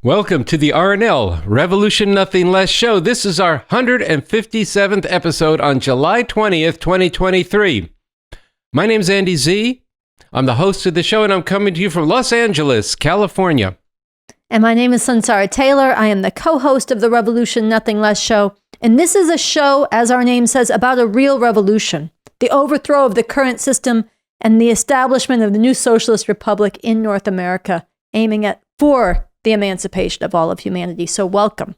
Welcome to the RNL Revolution Nothing Less show. This is our 157th episode on July 20th, 2023. My name's Andy Zee. I'm the host of the show, and I'm coming to you from Los Angeles, California. And my name is Sunsara Taylor. I am the co-host of the Revolution Nothing Less show. And this is a show, as our name says, about a real revolution, the overthrow of the current system and the establishment of the new socialist republic in North America, aiming for the emancipation of all of humanity. So welcome.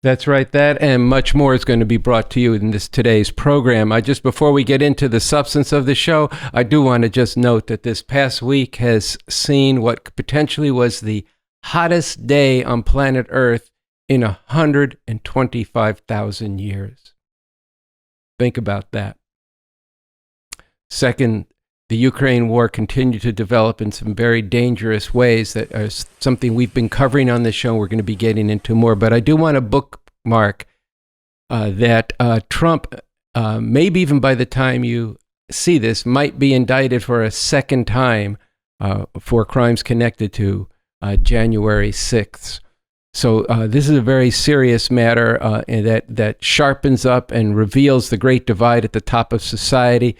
That's right. That and much more is going to be brought to you in today's program. Before we get into the substance of the show, I do want to just note that this past week has seen what potentially was the hottest day on planet Earth in 125,000 years. Think about that. Second, the Ukraine war continued to develop in some very dangerous ways that are something we've been covering on the show. We're going to be getting into more. But I do want to bookmark that Trump, maybe even by the time you see this, might be indicted for a second time for crimes connected to January 6th. So this is a very serious matter that sharpens up and reveals the great divide at the top of society,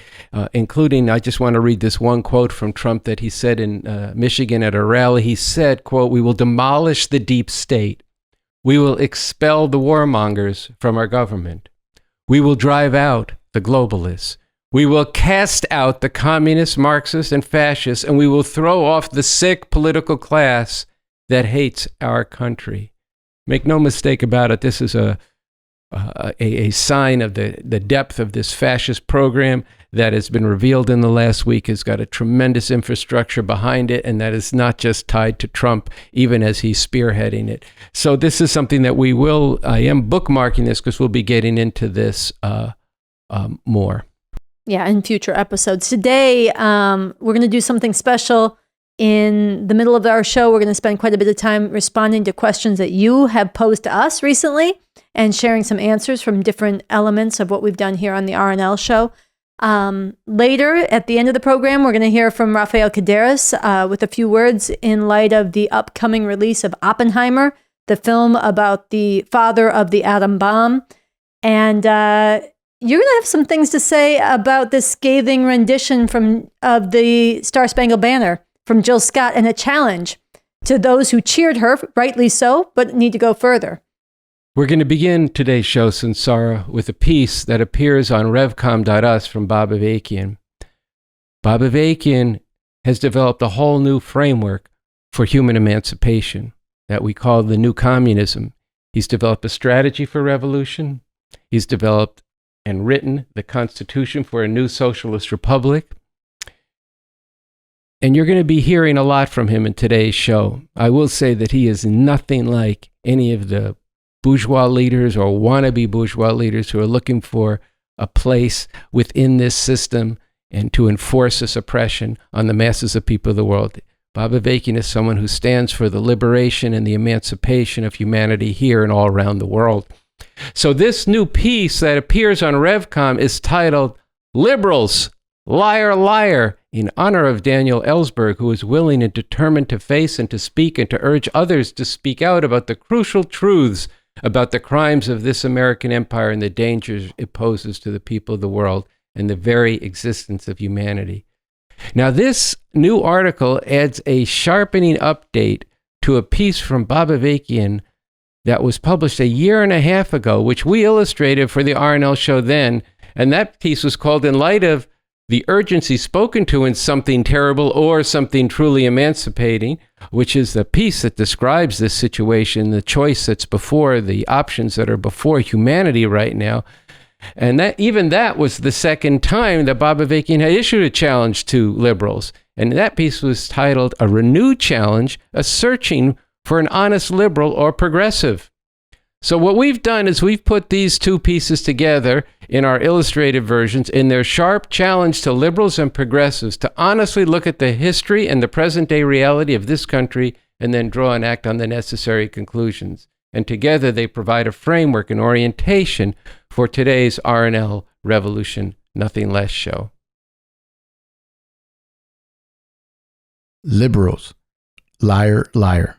including, I just want to read this one quote from Trump that he said in Michigan at a rally. He said, quote, "We will demolish the deep state. We will expel the warmongers from our government. We will drive out the globalists. We will cast out the communists, Marxists, and fascists, and we will throw off the sick political class that hates our country." Make no mistake about it, this is a sign of the depth of this fascist program that has been revealed in the last week. Has got a tremendous infrastructure behind it, and that is not just tied to Trump, even as he's spearheading it. So this is something that I am bookmarking this because we'll be getting into this more. Yeah, in future episodes. Today, we're going to do something special. In the middle of our show, we're going to spend quite a bit of time responding to questions that you have posed to us recently and sharing some answers from different elements of what we've done here on the RNL show. Later, at the end of the program, we're going to hear from Rafael Kadaris with a few words in light of the upcoming release of Oppenheimer, the film about the father of the atom bomb. And you're going to have some things to say about this scathing rendition of the Star Spangled Banner from Jill Scott, and a challenge to those who cheered her, rightly so, but need to go further. We're going to begin today's show, Sunsara, with a piece that appears on Revcom.us from Bob Avakian. Bob Avakian has developed a whole new framework for human emancipation that we call the new communism. He's developed a strategy for revolution. He's developed and written the Constitution for a new socialist republic. And you're going to be hearing a lot from him in today's show. I will say that he is nothing like any of the bourgeois leaders or wannabe bourgeois leaders who are looking for a place within this system and to enforce this oppression on the masses of people of the world. Bob Avakian is someone who stands for the liberation and the emancipation of humanity here and all around the world. So this new piece that appears on Revcom is titled "Liberals, Liar, Liar," in honor of Daniel Ellsberg, who is willing and determined to face and to speak and to urge others to speak out about the crucial truths about the crimes of this American empire and the dangers it poses to the people of the world and the very existence of humanity. Now, this new article adds a sharpening update to a piece from Bob Avakian that was published a year and a half ago, which we illustrated for the RNL show then, and that piece was called "In Light of the Urgency Spoken to in Something Terrible or Something Truly Emancipating," which is the piece that describes this situation, the choice that's before, the options that are before humanity right now. And that was the second time that Bob Avakian had issued a challenge to liberals. And that piece was titled "A Renewed Challenge, a Searching for an Honest Liberal or Progressive." So what we've done is we've put these two pieces together in our illustrated versions in their sharp challenge to liberals and progressives to honestly look at the history and the present day reality of this country and then draw and act on the necessary conclusions. And together they provide a framework and orientation for today's RNL Revolution Nothing Less show. Liberals, liar, liar.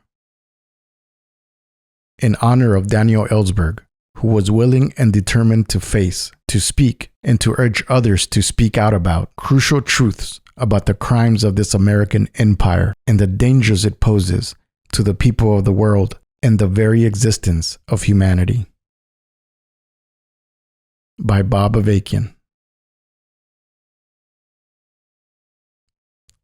in honor of Daniel Ellsberg, who was willing and determined to face, to speak, and to urge others to speak out about crucial truths about the crimes of this American empire and the dangers it poses to the people of the world and the very existence of humanity. By Bob Avakian.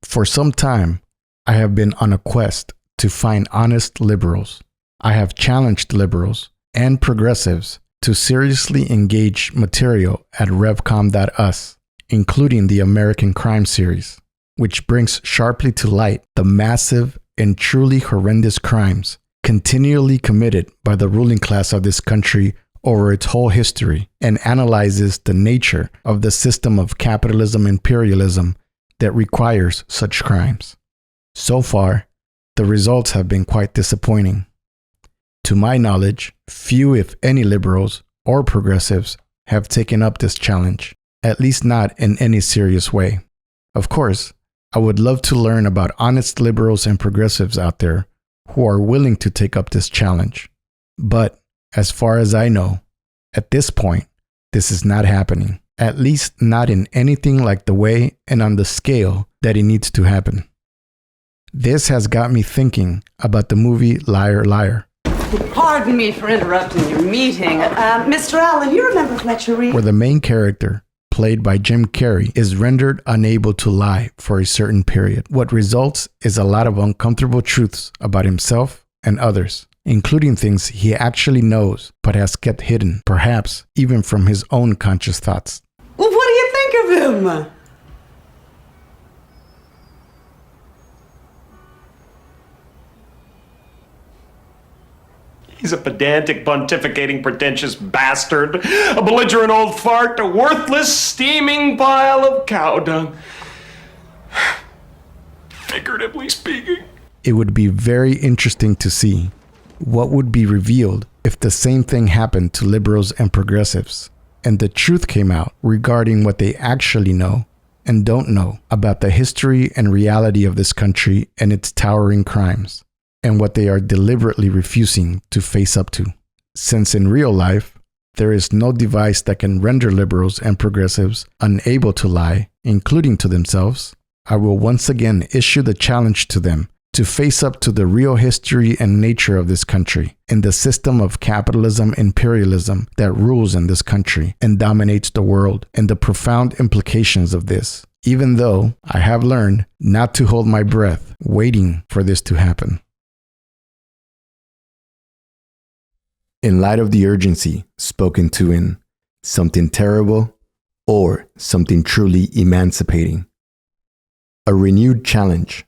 For some time, I have been on a quest to find honest liberals. I have challenged liberals and progressives to seriously engage material at Revcom.us, including the American Crime Series, which brings sharply to light the massive and truly horrendous crimes continually committed by the ruling class of this country over its whole history, and analyzes the nature of the system of capitalism imperialism that requires such crimes. So far, the results have been quite disappointing. To my knowledge, few, if any, liberals or progressives have taken up this challenge, at least not in any serious way. Of course, I would love to learn about honest liberals and progressives out there who are willing to take up this challenge. But as far as I know, at this point, this is not happening, at least not in anything like the way and on the scale that it needs to happen. This has got me thinking about the movie Liar, Liar. Pardon me for interrupting your meeting. Mr. Allen, you remember Fletcher Reed? Where the main character, played by Jim Carrey, is rendered unable to lie for a certain period. What results is a lot of uncomfortable truths about himself and others, including things he actually knows but has kept hidden, perhaps even from his own conscious thoughts. Well, what do you think of him? He's a pedantic, pontificating, pretentious bastard, a belligerent old fart, a worthless, steaming pile of cow dung. Figuratively speaking. It would be very interesting to see what would be revealed if the same thing happened to liberals and progressives, and the truth came out regarding what they actually know and don't know about the history and reality of this country and its towering crimes, and what they are deliberately refusing to face up to. Since in real life, there is no device that can render liberals and progressives unable to lie, including to themselves, I will once again issue the challenge to them to face up to the real history and nature of this country and the system of capitalism imperialism that rules in this country and dominates the world, and the profound implications of this, even though I have learned not to hold my breath waiting for this to happen. In light of the urgency spoken to in Something Terrible or Something Truly Emancipating, a renewed challenge,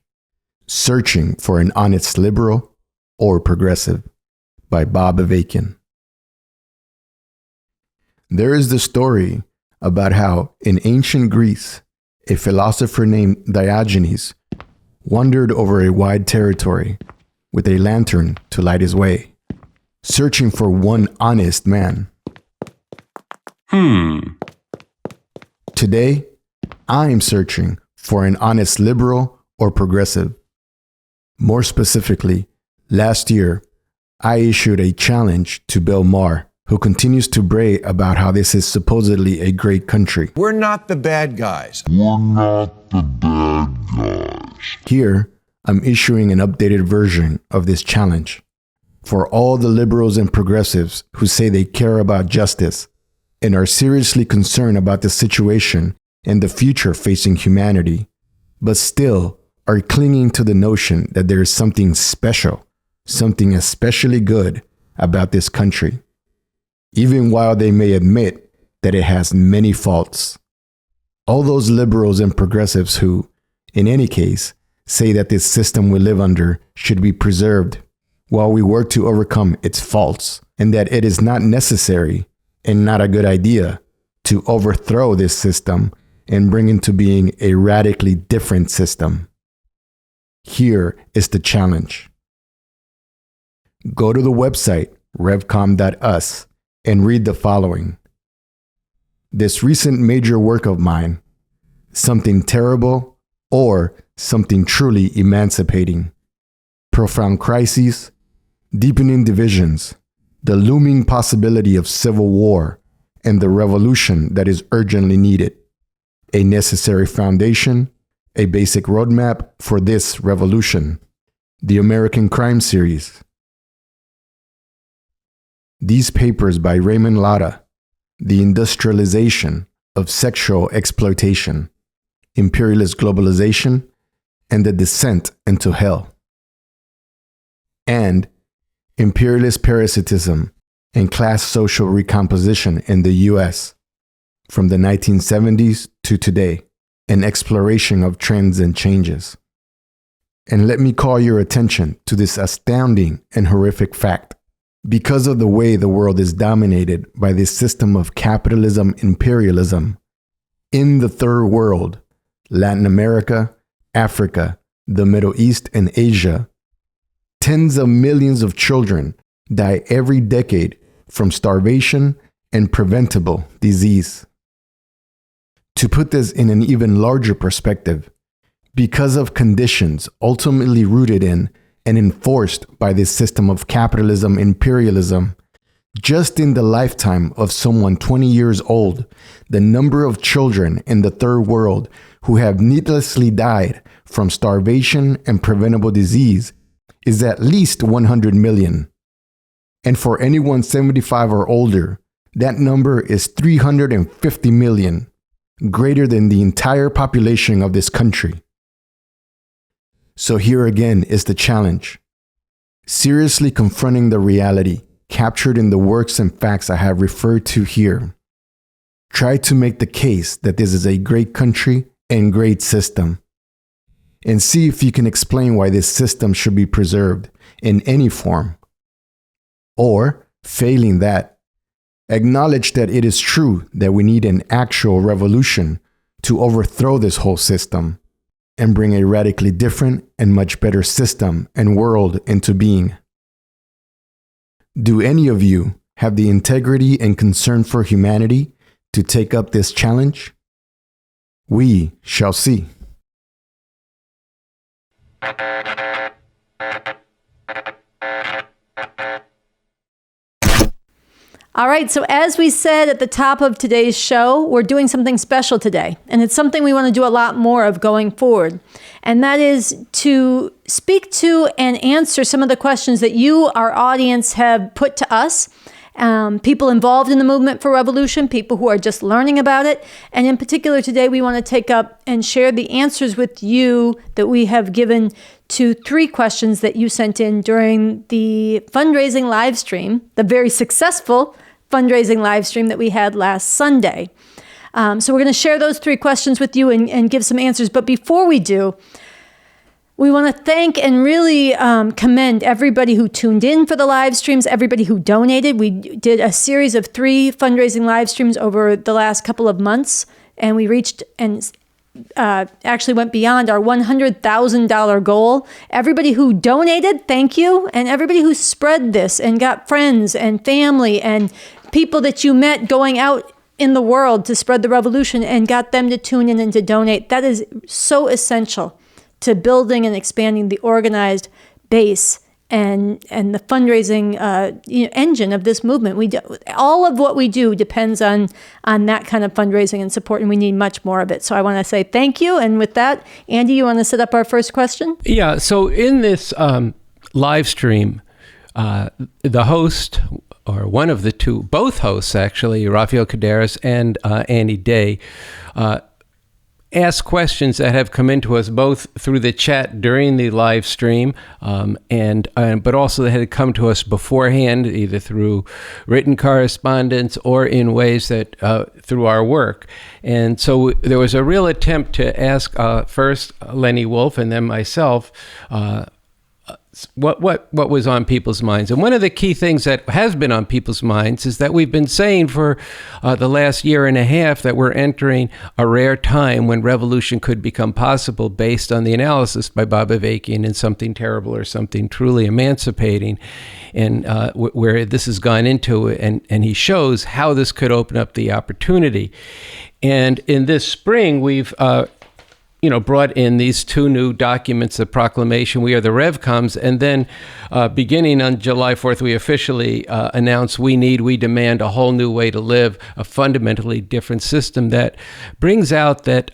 searching for an honest liberal or progressive, by Bob Avakian. There is the story about how in ancient Greece, a philosopher named Diogenes wandered over a wide territory with a lantern to light his way, searching for one honest man. Today, I'm searching for an honest liberal or progressive. More specifically, last year, I issued a challenge to Bill Maher, who continues to bray about how this is supposedly a great country. We're not the bad guys. Here, I'm issuing an updated version of this challenge. For all the liberals and progressives who say they care about justice and are seriously concerned about the situation and the future facing humanity, but still are clinging to the notion that there is something special, something especially good about this country, even while they may admit that it has many faults. All those liberals and progressives who, in any case, say that this system we live under should be preserved while we work to overcome its faults, and that it is not necessary and not a good idea to overthrow this system and bring into being a radically different system. Here is the challenge. Go to the website revcom.us and read the following. This recent major work of mine, Something Terrible or Something Truly Emancipating. Profound crises, deepening divisions, the looming possibility of civil war, and the revolution that is urgently needed. A necessary foundation, a basic roadmap for this revolution. The American Crime Series. These papers by Raymond Lara, The Industrialization of Sexual Exploitation, Imperialist Globalization, and the Descent into Hell. And Imperialist Parasitism and Class Social Recomposition in the U.S. from the 1970s to today, an exploration of trends and changes. And let me call your attention to this astounding and horrific fact. Because of the way the world is dominated by this system of capitalism imperialism, in the third world, Latin America, Africa, the Middle East, and Asia, tens of millions of children die every decade from starvation and preventable disease. To put this in an even larger perspective, because of conditions ultimately rooted in and enforced by this system of capitalism imperialism, just in the lifetime of someone 20 years old, the number of children in the third world who have needlessly died from starvation and preventable disease is at least 100 million. And for anyone 75 or older, that number is 350 million, greater than the entire population of this country. So here again is the challenge. Seriously confronting the reality captured in the works and facts I have referred to here. Try to make the case that this is a great country and great system. And see if you can explain why this system should be preserved in any form. Or, failing that, acknowledge that it is true that we need an actual revolution to overthrow this whole system and bring a radically different and much better system and world into being. Do any of you have the integrity and concern for humanity to take up this challenge? We shall see. All right, so as we said at the top of today's show, we're doing something special today, and it's something we want to do a lot more of going forward, and that is to speak to and answer some of the questions that you, our audience, have put to us. People involved in the movement for revolution, people who are just learning about it, and in particular today we want to take up and share the answers with you that we have given to 3 questions that you sent in during the fundraising live stream, the very successful fundraising live stream that we had last Sunday. So we're going to share those 3 questions with you and give some answers. But before we do, we want to thank and really commend everybody who tuned in for the live streams, everybody who donated. We did a series of 3 fundraising live streams over the last couple of months, and we reached and actually went beyond our $100,000 goal. Everybody who donated, thank you. And everybody who spread this and got friends and family and people that you met going out in the world to spread the revolution and got them to tune in and to donate. That is so essential to building and expanding the organized base and the fundraising engine of this movement. All of what we do depends on that kind of fundraising and support, and we need much more of it. So I want to say thank you. And with that, Andy, you want to set up our first question? Yeah. So in this live stream, the host, or one of the two, both hosts actually, Rafael Kadaris and Andy Day, ask questions that have come into us both through the chat during the live stream, but also that had come to us beforehand, either through written correspondence or in ways that through our work. And so there was a real attempt to ask first Lenny Wolff and then myself what was on people's minds. And one of the key things that has been on people's minds is that we've been saying for the last year and a half that we're entering a rare time when revolution could become possible based on the analysis by Bob Avakian in Something Terrible or Something Truly Emancipating, and where this has gone into it, and he shows how this could open up the opportunity. And in this spring, we've brought in these two new documents, the proclamation, we are the Revcoms, and then beginning on July 4th, we officially announced we demand a whole new way to live, a fundamentally different system that brings out that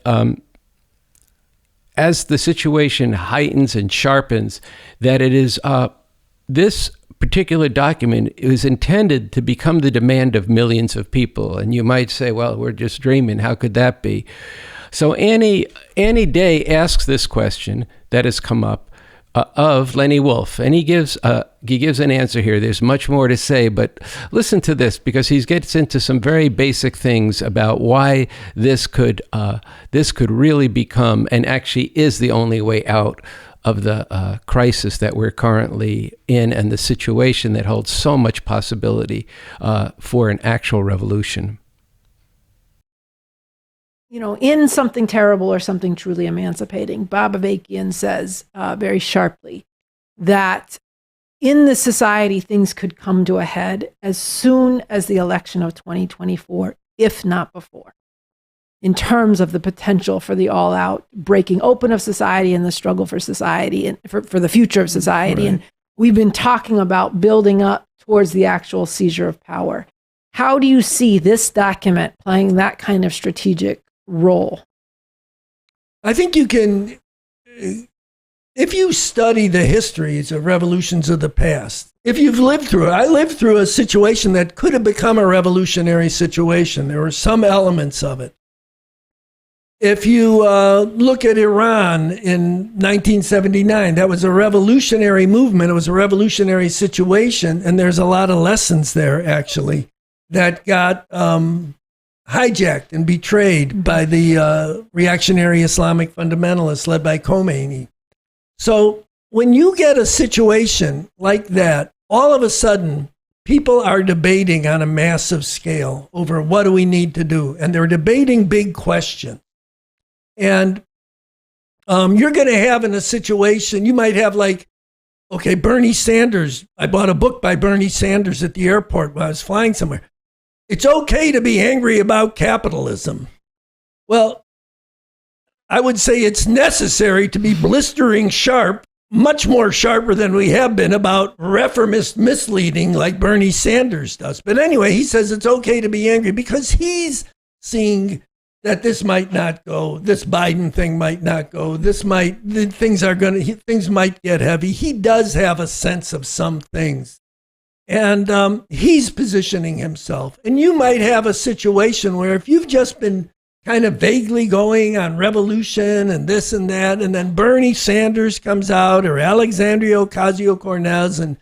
as the situation heightens and sharpens, that it is this particular document is intended to become the demand of millions of people. And you might say, well, we're just dreaming. How could that be? So Annie Day asks this question that has come up of Lenny Wolff, and he gives an answer here. There's much more to say, but listen to this, because he gets into some very basic things about why this could really become, and actually is, the only way out of the crisis that we're currently in, and the situation that holds so much possibility for an actual revolution. In Something Terrible or Something Truly Emancipating, Bob Avakian says very sharply that in the society, things could come to a head as soon as the election of 2024, if not before, in terms of the potential for the all-out breaking open of society and the struggle for society and for the future of society. Right. And we've been talking about building up towards the actual seizure of power. How do you see this document playing that kind of strategic role? I think you can, if you study the histories of revolutions of the past, if you've lived through it, I lived through a situation that could have become a revolutionary situation. There were some elements of it. If you look at Iran in 1979, that was a revolutionary movement. It was a revolutionary situation, and there's a lot of lessons there, actually, that got hijacked and betrayed by the reactionary Islamic fundamentalists led by Khomeini. So when you get a situation like that, all of a sudden, people are debating on a massive scale over what do we need to do, and they're debating big questions. And you're going to have in a situation, you might have Bernie Sanders. I bought a book by Bernie Sanders at the airport when I was flying somewhere. It's okay to be angry about capitalism. Well, I would say it's necessary to be blistering sharp, much more sharper than we have been about reformist misleading like Bernie Sanders does. But anyway, he says it's okay to be angry because he's seeing that this might not go, this Biden thing might not go, things might get heavy. He does have a sense of some things. And he's positioning himself. And you might have a situation where if you've just been kind of vaguely going on revolution and this and that, and then Bernie Sanders comes out, or Alexandria Ocasio-Cortez, and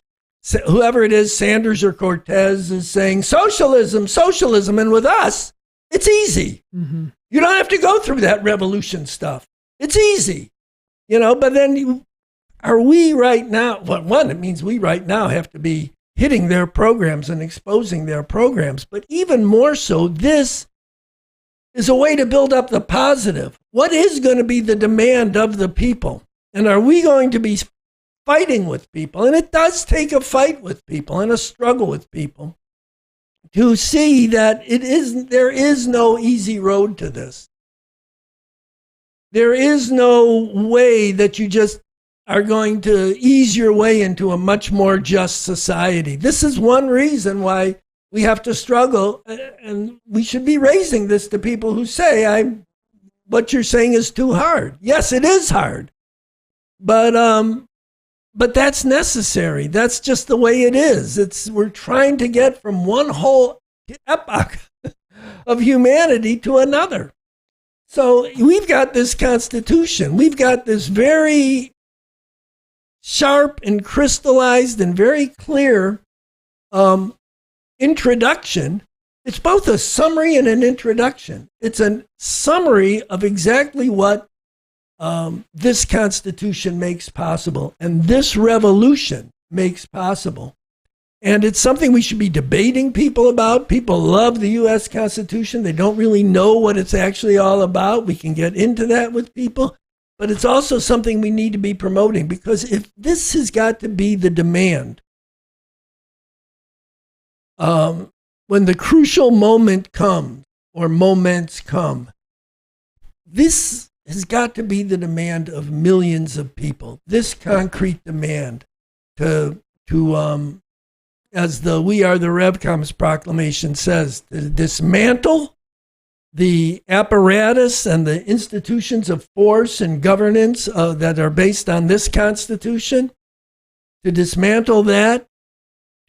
whoever it is, Sanders or Cortez, is saying socialism, socialism. And with us, it's easy. Mm-hmm. You don't have to go through that revolution stuff. It's easy. But then are we right now, well, it means we right now have to be hitting their programs and exposing their programs. But even more so, this is a way to build up the positive. What is going to be the demand of the people? And are we going to be fighting with people? And it does take a fight with people and a struggle with people to see that there is no easy road to this. There is no way that you just are going to ease your way into a much more just society. This is one reason why we have to struggle, and we should be raising this to people who say, what you're saying is too hard. Yes, it is hard, but that's necessary. That's just the way it is. We're trying to get from one whole epoch of humanity to another. So we've got this Constitution. We've got this very sharp and crystallized and very clear introduction. It's both a summary and an introduction. It's a summary of exactly what this Constitution makes possible and this revolution makes possible. And it's something we should be debating people about. People love the U.S. Constitution. They don't really know what it's actually all about. We can get into that with people. But it's also something we need to be promoting, because if this has got to be the demand, when the crucial moment comes, or moments come, this has got to be the demand of millions of people. This concrete demand to as the We Are the Revcoms proclamation says, to dismantle the apparatus and the institutions of force and governance that are based on this Constitution, to dismantle that,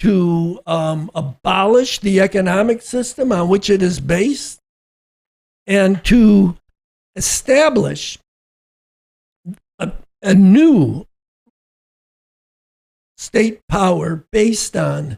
to abolish the economic system on which it is based, and to establish a new state power based on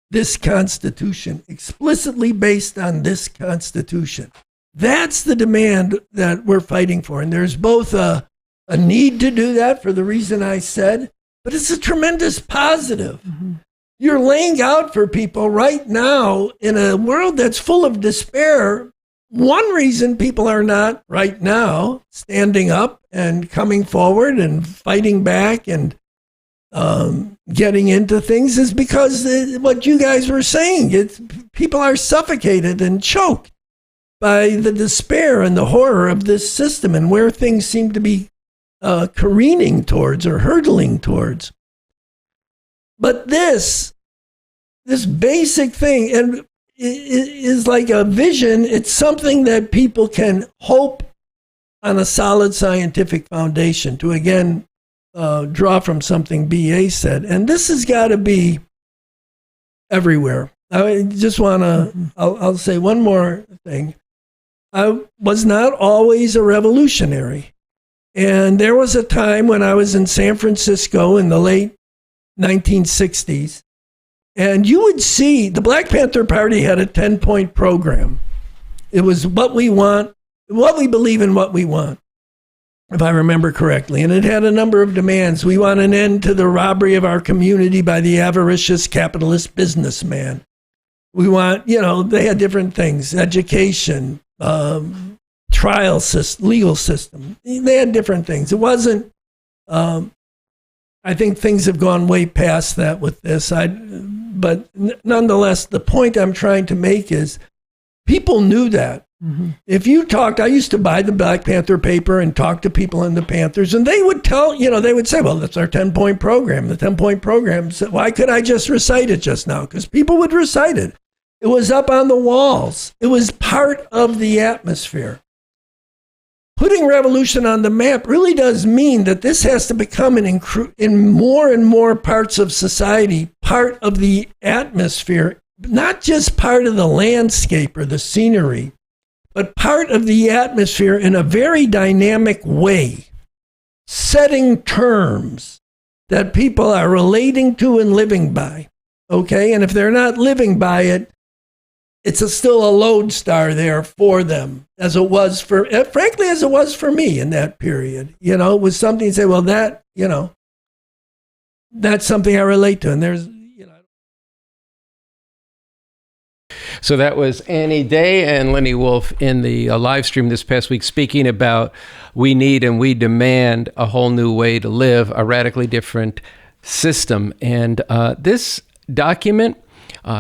this Constitution, explicitly based on this Constitution. That's the demand that we're fighting for. And there's both a need to do that for the reason I said, but it's a tremendous positive. Mm-hmm. You're laying out for people right now in a world that's full of despair. One reason people are not right now standing up and coming forward and fighting back and getting into things is because what you guys were saying, people are suffocated and choked by the despair and the horror of this system and where things seem to be careening towards or hurtling towards. But this basic thing, and is like a vision. It's something that people can hope on a solid scientific foundation to, again, draw from something B.A. said. And this has got to be everywhere. I just want to, I'll say one more thing. I was not always a revolutionary. And there was a time when I was in San Francisco in the late 1960s, and you would see the Black Panther Party had a 10-point program. It was what we want, what we believe in, what we want, if I remember correctly. And it had a number of demands. We want an end to the robbery of our community by the avaricious capitalist businessman. We want, they had different things, education, trial system, legal system. They had different things. It wasn't, I think things have gone way past that with this. But nonetheless, the point I'm trying to make is people knew that. Mm-hmm. If you talked, I used to buy the Black Panther paper and talk to people in the Panthers, and they would they would say, well, that's our 10-point program. The 10-point program. So why could I just recite it just now? Because people would recite it. It was up on the walls. It was part of the atmosphere. Putting revolution on the map really does mean that this has to become in more and more parts of society, part of the atmosphere, not just part of the landscape or the scenery, but part of the atmosphere in a very dynamic way, setting terms that people are relating to and living by. Okay? And if they're not living by it, it's still a lodestar there for them, as it was frankly, as it was for me in that period. It was something to say, well, that, that's something I relate to. And there's, So that was Annie Day and Lenny Wolff in the live stream this past week, speaking about we need and we demand a whole new way to live, a radically different system. And this document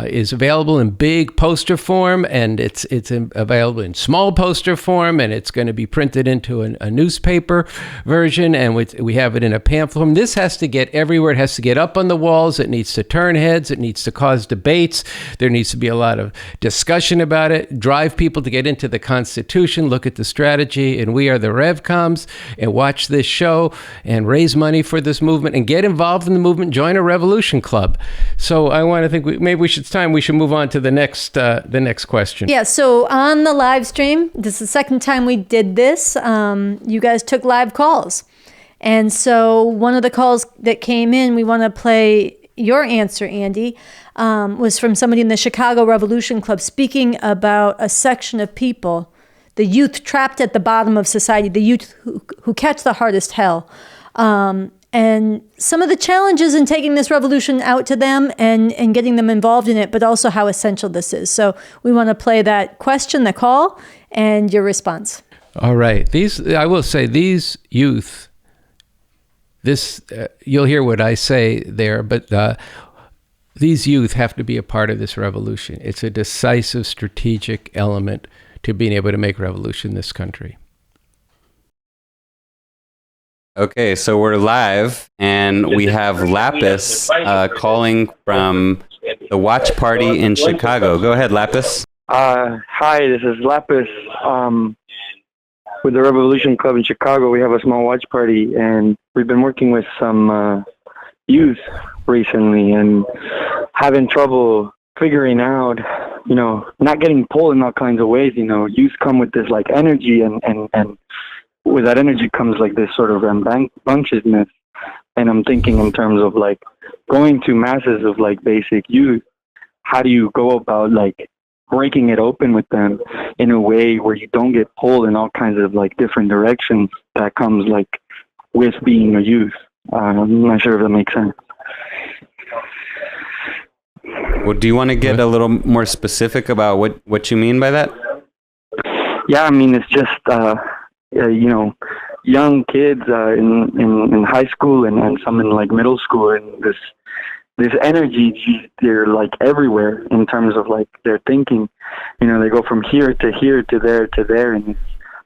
is available in big poster form, and it's available in small poster form, and it's going to be printed into a newspaper version, and we have it in a pamphlet form. This has to get everywhere. It has to get up on the walls. It needs to turn heads. It needs to cause debates. There needs to be a lot of discussion about it, drive people to get into the Constitution, look at the strategy, and We Are the Revcoms, and watch this show and raise money for this movement and get involved in the movement, join a revolution club. So I want to think it's time we should move on to the next question. Yeah, so on the live stream, this is the second time we did this. You guys took live calls. And so one of the calls that came in, we want to play your answer, Andy, was from somebody in the Chicago Revolution Club speaking about a section of people, the youth trapped at the bottom of society, the youth who catch the hardest hell. And some of the challenges in taking this revolution out to them and getting them involved in it, but also how essential this is. So we want to play that question, the call, and your response. All right. I will say these youth, you'll hear what I say there, but these youth have to be a part of this revolution. It's a decisive strategic element to being able to make revolution in this country. Okay, so we're live, and we have Lapis calling from the watch party in Chicago. Go ahead, Lapis. Hi, this is Lapis. With the Revolution Club in Chicago, we have a small watch party, and we've been working with some youth recently and having trouble figuring out, not getting pulled in all kinds of ways. Youth come with this like energy, and with that energy comes like this sort of rambunctiousness. And I'm thinking in terms of like going to masses of like basic youth. How do you go about like breaking it open with them in a way where you don't get pulled in all kinds of like different directions that comes like with being a youth? I'm not sure if that makes sense. Well, do you want to get a little more specific about what you mean by that? Yeah, I mean, it's just, young kids in high school and some in like middle school, and this energy, they're like everywhere in terms of like their thinking. They go from here to here to there, and it's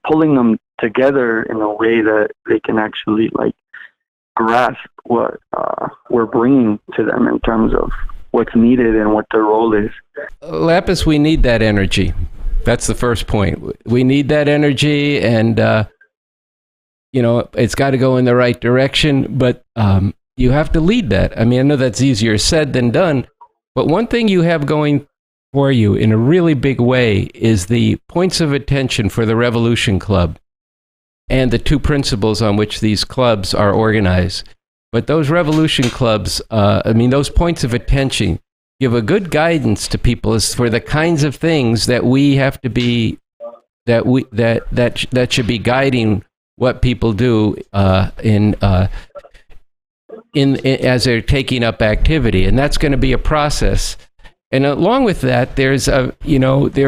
pulling them together in a way that they can actually like grasp what we're bringing to them in terms of what's needed and what their role is. Lapis, we need that energy. That's the first point. We need that energy, and it's got to go in the right direction, but you have to lead that. I mean, I know that's easier said than done, but one thing you have going for you in a really big way is the points of attention for the Revolution Club and the two principles on which these clubs are organized. But those Revolution Clubs, those points of attention give a good guidance to people as for the kinds of things that we have to be, that should be guiding what people do as they're taking up activity, and that's going to be a process. And along with that, there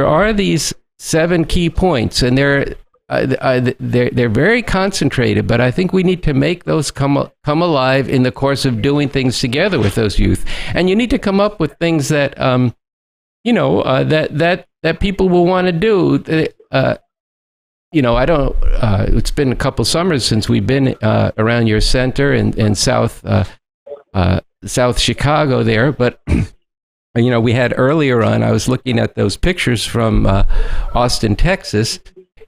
are these 7 key points, and they're very concentrated. But I think we need to make those come alive in the course of doing things together with those youth. And you need to come up with things that that people will want to do. It's been a couple summers since we've been around your center in South Chicago there, but we had earlier on, I was looking at those pictures from Austin, Texas,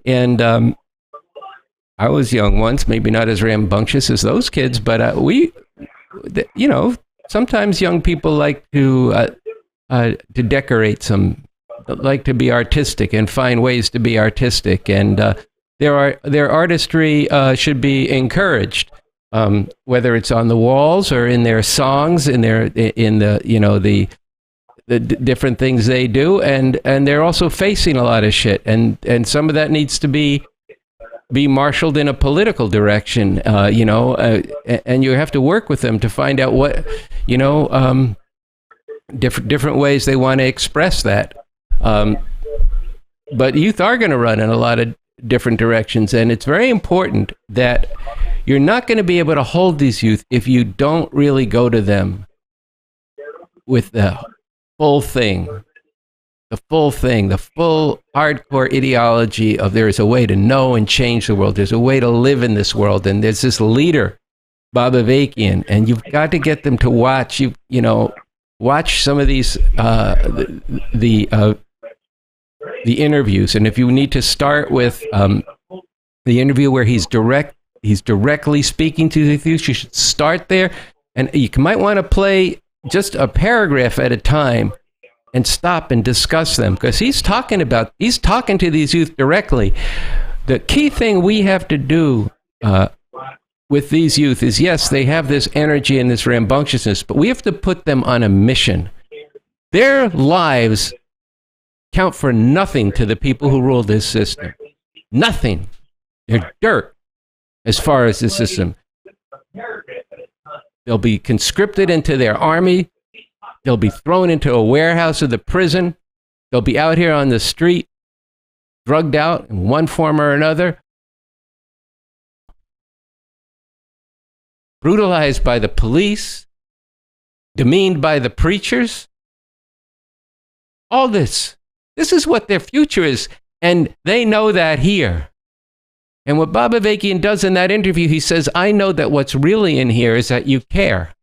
and I was young once, maybe not as rambunctious as those kids, but sometimes young people like to decorate some, like to be artistic and find ways to be artistic, and their artistry should be encouraged, whether it's on the walls or in their songs, in the different things they do, and they're also facing a lot of shit, and some of that needs to be marshaled in a political direction, and you have to work with them to find out what different ways they want to express that. But youth are going to run in a lot of different directions, and it's very important that you're not going to be able to hold these youth if you don't really go to them with the full thing, the full hardcore ideology of there is a way to know and change the world. There's a way to live in this world, and there's this leader, Bob Avakian, and you've got to get them to watch watch some of these the interviews, and if you need to start with the interview where he's directly speaking to the youth, you should start there, and you might want to play just a paragraph at a time and stop and discuss them, because he's talking to these youth directly. The key thing we have to do with these youth is, yes, they have this energy and this rambunctiousness, but we have to put them on a mission. Their lives count for nothing to the people who rule this system. Nothing. They're dirt as far as the system. They'll be conscripted into their army. They'll be thrown into a warehouse of the prison. They'll be out here on the street, drugged out in one form or another, brutalized by the police, demeaned by the preachers. All this is what their future is, and they know that here. And what Bob Avakian does in that interview, he says, I know that what's really in here is that you care.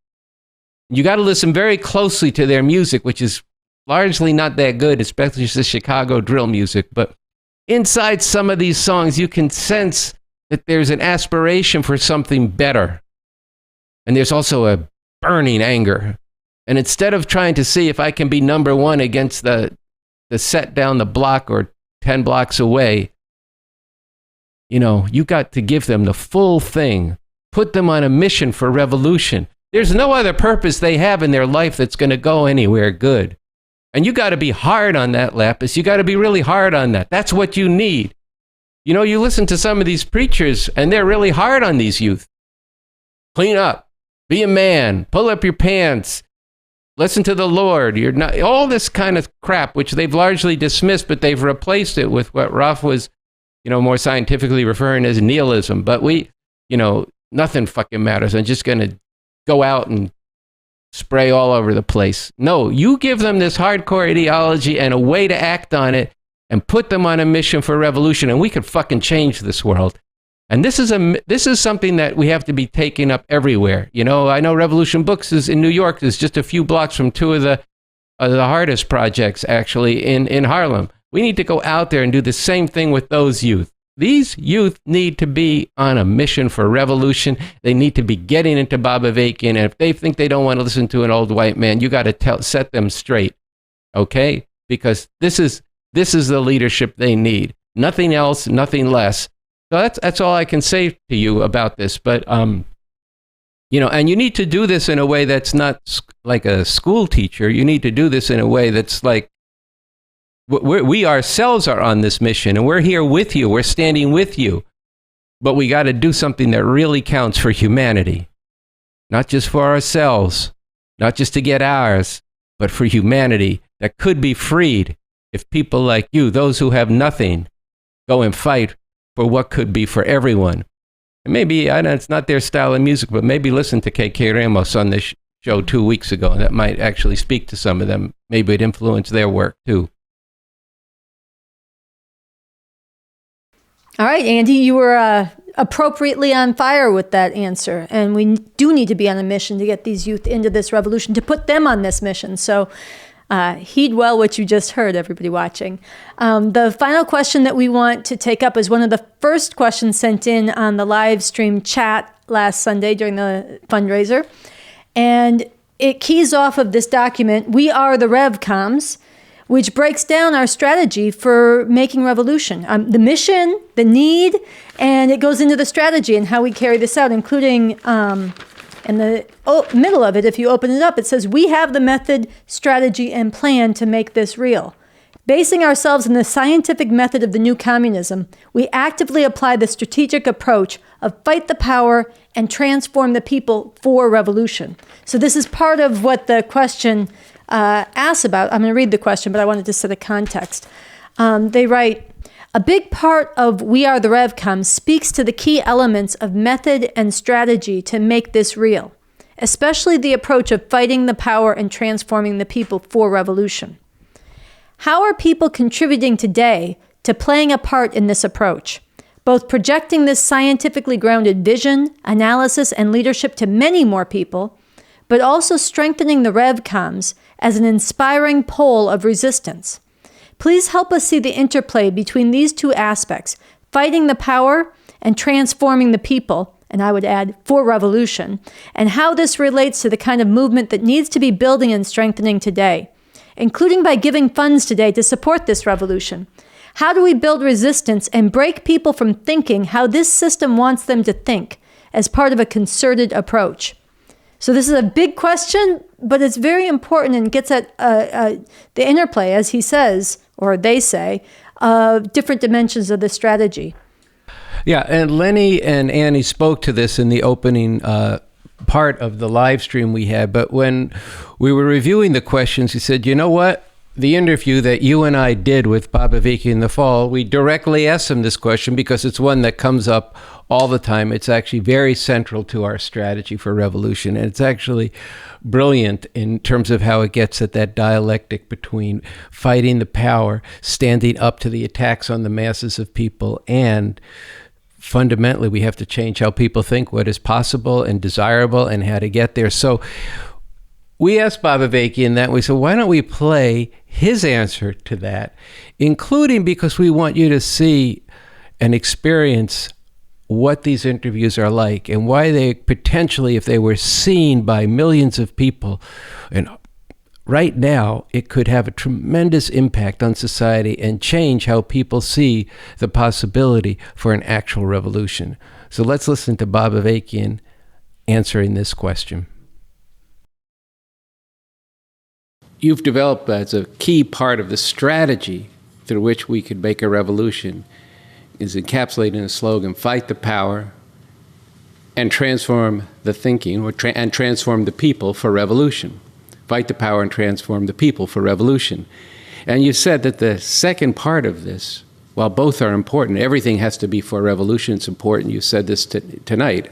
You got to listen very closely to their music, which is largely not that good, especially the Chicago drill music. But inside some of these songs, you can sense that there's an aspiration for something better. And there's also a burning anger. And instead of trying to see if I can be number one against the set down the block or 10 blocks away, you got to give them the full thing. Put them on a mission for revolution. There's no other purpose they have in their life that's going to go anywhere good. And you got to be hard on that, Lapis. You got to be really hard on that. That's what you need. You listen to some of these preachers, and they're really hard on these youth. Clean up. Be a man. Pull up your pants. Listen to the Lord. You're not all this kind of crap, which they've largely dismissed, but they've replaced it with what Ralph was, more scientifically referring as nihilism. But nothing fucking matters. I'm just going to go out and spray all over the place. No, you give them this hardcore ideology and a way to act on it and put them on a mission for revolution, and we could fucking change this world. And this is something that we have to be taking up everywhere. I know Revolution Books is in New York. Is just a few blocks from two of the hardest projects, actually, in Harlem. We need to go out there and do the same thing with those youth. These youth need to be on a mission for revolution. They need to be getting into Bob Avakian. And if they think they don't want to listen to an old white man, you got to set them straight, okay? Because this is the leadership they need. Nothing else, nothing less. So that's all I can say to you about this. But and you need to do this in a way that's not like a school teacher. You need to do this in a way that's like, we ourselves are on this mission, and we're here with you. We're standing with you. But we got to do something that really counts for humanity. Not just for ourselves, not just to get ours, but for humanity that could be freed if people like you, those who have nothing, go and fight for what could be for everyone. And maybe, I know it's not their style of music, but maybe listen to KK Ramos on this show 2 weeks ago. That might actually speak to some of them. Maybe it influenced their work too. All right, Andy, you were appropriately on fire with that answer. And we do need to be on a mission to get these youth into this revolution, to put them on this mission. So heed well what you just heard, everybody watching. The final question that we want to take up is one of the first questions sent in on the live stream chat last Sunday during the fundraiser. And it keys off of this document, We Are the Revcoms, which breaks down our strategy for making revolution. The mission, the need, and it goes into the strategy and how we carry this out, including in the middle of it, if you open it up, it says, we have the method, strategy, and plan to make this real. Basing ourselves on the scientific method of the new communism, we actively apply the strategic approach of fight the power and transform the people for revolution. So this is part of what the question asks about. I'm going to read the question, but I wanted to set a context. They write, a big part of We Are the Revcoms speaks to the key elements of method and strategy to make this real, especially the approach of fighting the power and transforming the people for revolution. How are people contributing today to playing a part in this approach, both projecting this scientifically grounded vision, analysis, and leadership to many more people, but also strengthening the Revcoms as an inspiring pole of resistance? Please help us see the interplay between these two aspects, fighting the power and transforming the people, and I would add, for revolution, and how this relates to the kind of movement that needs to be building and strengthening today, including by giving funds today to support this revolution. How do we build resistance and break people from thinking how this system wants them to think as part of a concerted approach? So this is a big question, but it's very important and gets at the interplay, as he says, or they say, of different dimensions of the strategy. Yeah, and Lenny and Annie spoke to this in the opening part of the live stream we had, but when we were reviewing the questions, he said, you know what? The interview that you and I did with Bob Avakian in the fall, we directly asked him this question because it's one that comes up all the time. It's actually very central to our strategy for revolution. And it's actually brilliant in terms of how it gets at that dialectic between fighting the power, standing up to the attacks on the masses of people, and fundamentally we have to change how people think, what is possible and desirable, and how to get there. So we asked Bob Avakian that. We said, why don't we play his answer to that, including because we want you to see and experience what these interviews are like and why they potentially, if they were seen by millions of people, and right now, it could have a tremendous impact on society and change how people see the possibility for an actual revolution. So let's listen to Bob Avakian answering this question. You've developed as a key part of the strategy through which we could make a revolution is encapsulated in a slogan, fight the power and transform the thinking, and transform the people for revolution. Fight the power and transform the people for revolution. And you said that the second part of this, while both are important, everything has to be for revolution, it's important. You said this tonight,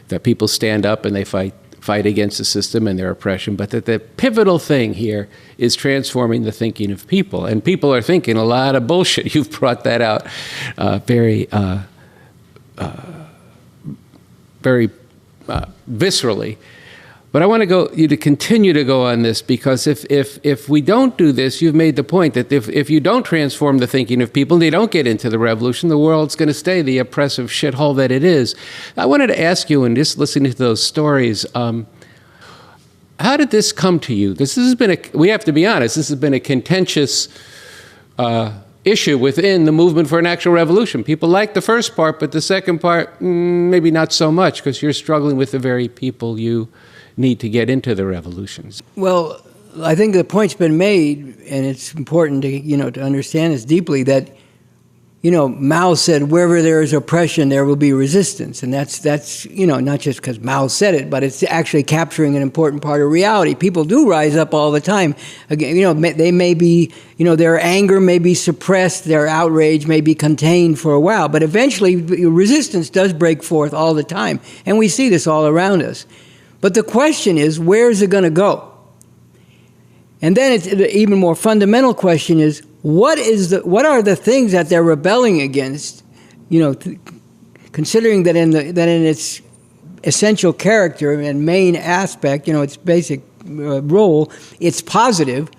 that people stand up and they fight against the system and their oppression, but that the pivotal thing here is transforming the thinking of people. And people are thinking a lot of bullshit. You've brought that out very viscerally. But I want you to continue to go on this, because if we don't do this, you've made the point that if you don't transform the thinking of people, they don't get into the revolution, the world's going to stay the oppressive shithole that it is. I wanted to ask you, and just listening to those stories, how did this come to you? This has been we have to be honest, this has been a contentious issue within the movement for an actual revolution. People like the first part, but the second part, maybe not so much, because you're struggling with the very people you need to get into the revolutions. Well, I think the point's been made, and it's important to to understand this deeply, that Mao said, wherever there is oppression, there will be resistance. And that's not just because Mao said it, but it's actually capturing an important part of reality. People do rise up all the time. Again, they may be, their anger may be suppressed, their outrage may be contained for a while, but eventually resistance does break forth all the time. And we see this all around us. But the question is, where is it going to go? And then it's an even more fundamental question is, what are the things that they're rebelling against? Considering that in its essential character and main aspect, its basic role, it's positive.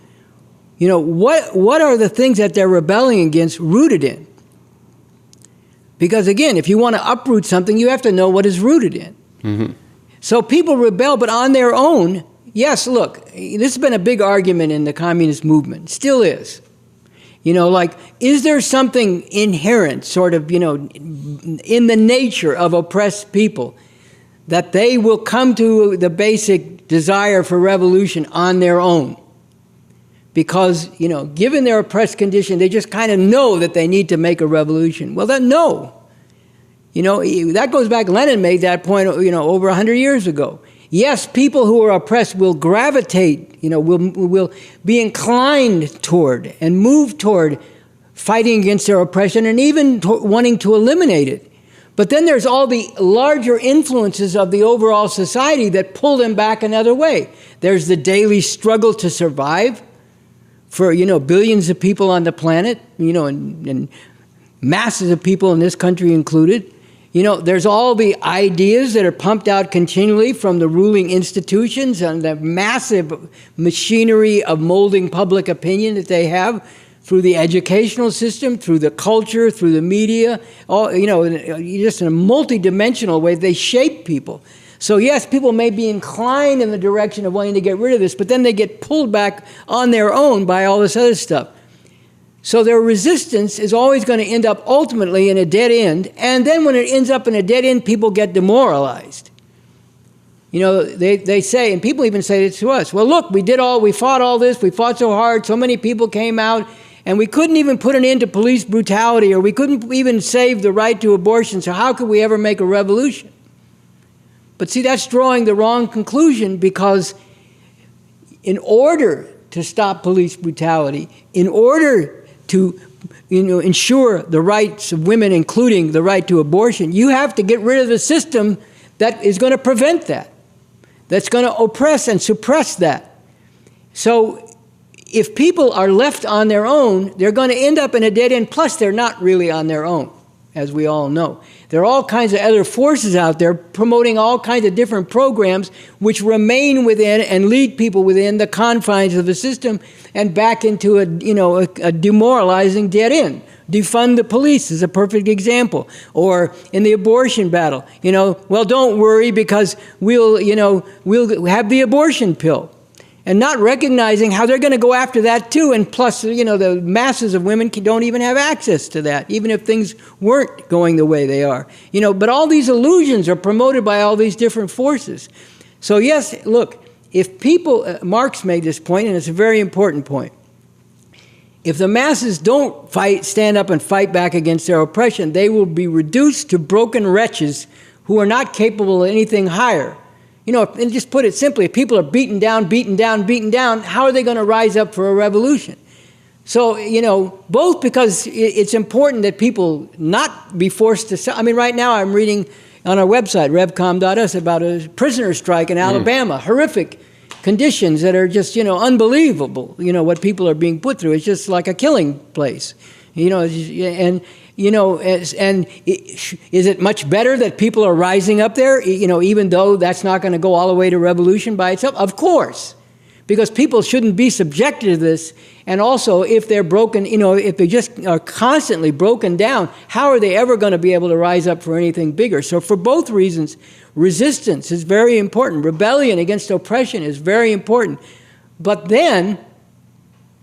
What are the things that they're rebelling against rooted in? Because again, if you want to uproot something, you have to know what is rooted in. Mm-hmm. So people rebel, but on their own. Yes, look, this has been a big argument in the communist movement, still is. Is there something inherent, sort of, in the nature of oppressed people, that they will come to the basic desire for revolution on their own? Because, given their oppressed condition, they just kind of know that they need to make a revolution. Well, then, no. That goes back, Lenin made that point, over 100 years ago. Yes, people who are oppressed will gravitate, will be inclined toward and move toward fighting against their oppression and even wanting to eliminate it. But then there's all the larger influences of the overall society that pull them back another way. There's the daily struggle to survive for, billions of people on the planet, and masses of people in this country included. There's all the ideas that are pumped out continually from the ruling institutions and the massive machinery of molding public opinion that they have through the educational system, through the culture, through the media, just in a multidimensional way, they shape people. So yes, people may be inclined in the direction of wanting to get rid of this, but then they get pulled back on their own by all this other stuff. So their resistance is always going to end up ultimately in a dead end. And then when it ends up in a dead end, people get demoralized. They say, and people even say it to us, well, look, we fought all this, we fought so hard, so many people came out, and we couldn't even put an end to police brutality, or we couldn't even save the right to abortion, so how could we ever make a revolution? But see, that's drawing the wrong conclusion, because in order to stop police brutality, in order to ensure the rights of women, including the right to abortion, you have to get rid of the system that is going to prevent that, that's going to oppress and suppress that. So if people are left on their own, they're going to end up in a dead end, plus they're not really on their own. as we all know. There are all kinds of other forces out there promoting all kinds of different programs which remain within and lead people within the confines of the system and back into a demoralizing dead end. Defund the police is a perfect example. Or in the abortion battle, well, don't worry because we'll have the abortion pill. And not recognizing how they're going to go after that too. And plus, the masses of women don't even have access to that, even if things weren't going the way they are. But all these illusions are promoted by all these different forces. So yes, look, if people, Marx made this point, and it's a very important point. If the masses don't stand up and fight back against their oppression, they will be reduced to broken wretches who are not capable of anything higher. And just put it simply, if people are beaten down, how are they going to rise up for a revolution? So, both because it's important that people not be forced to... right now I'm reading on our website, revcom.us, about a prisoner strike in Alabama. Horrific conditions that are just, unbelievable, what people are being put through. It's just like a killing place, and... is it much better that people are rising up there, even though that's not going to go all the way to revolution by itself? Of course, because people shouldn't be subjected to this. And also, if they're broken, if they just are constantly broken down, how are they ever going to be able to rise up for anything bigger? So for both reasons, resistance is very important. Rebellion against oppression is very important. But then...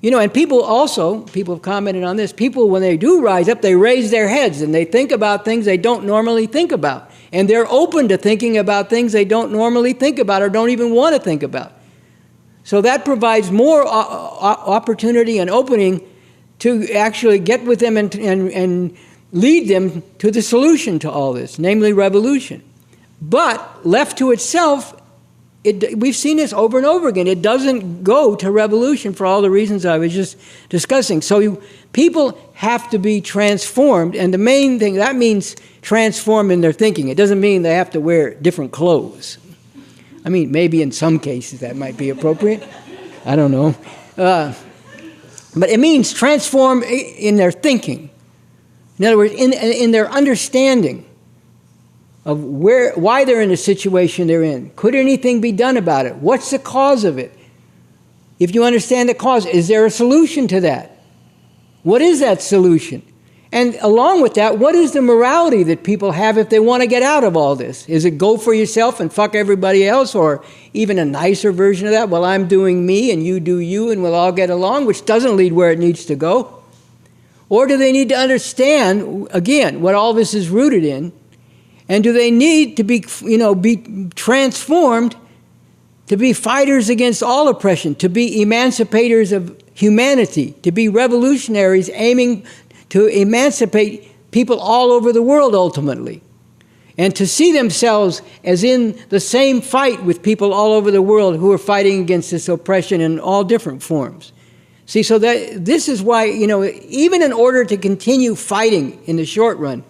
and people have commented on this, people, when they do rise up, they raise their heads and they think about things they don't normally think about. And they're open to thinking about things they don't normally think about or don't even want to think about. So that provides more opportunity and opening to actually get with them and lead them to the solution to all this, namely revolution. But left to itself, we've seen this over and over again. It doesn't go to revolution for all the reasons I was just discussing. So people have to be transformed, and the main thing, that means transform in their thinking. It doesn't mean they have to wear different clothes. Maybe in some cases that might be appropriate. I don't know. But it means transform in their thinking. In other words, in their understanding of why they're in the situation they're in. Could anything be done about it? What's the cause of it? If you understand the cause, is there a solution to that? What is that solution? And along with that, what is the morality that people have if they want to get out of all this? Is it go for yourself and fuck everybody else, or even a nicer version of that? Well, I'm doing me and you do you and we'll all get along, which doesn't lead where it needs to go. Or do they need to understand, again, what all this is rooted in? And do they need to be transformed to be fighters against all oppression, to be emancipators of humanity, to be revolutionaries aiming to emancipate people all over the world ultimately, and to see themselves as in the same fight with people all over the world who are fighting against this oppression in all different forms. See, so that this is why, even in order to continue fighting in the short run,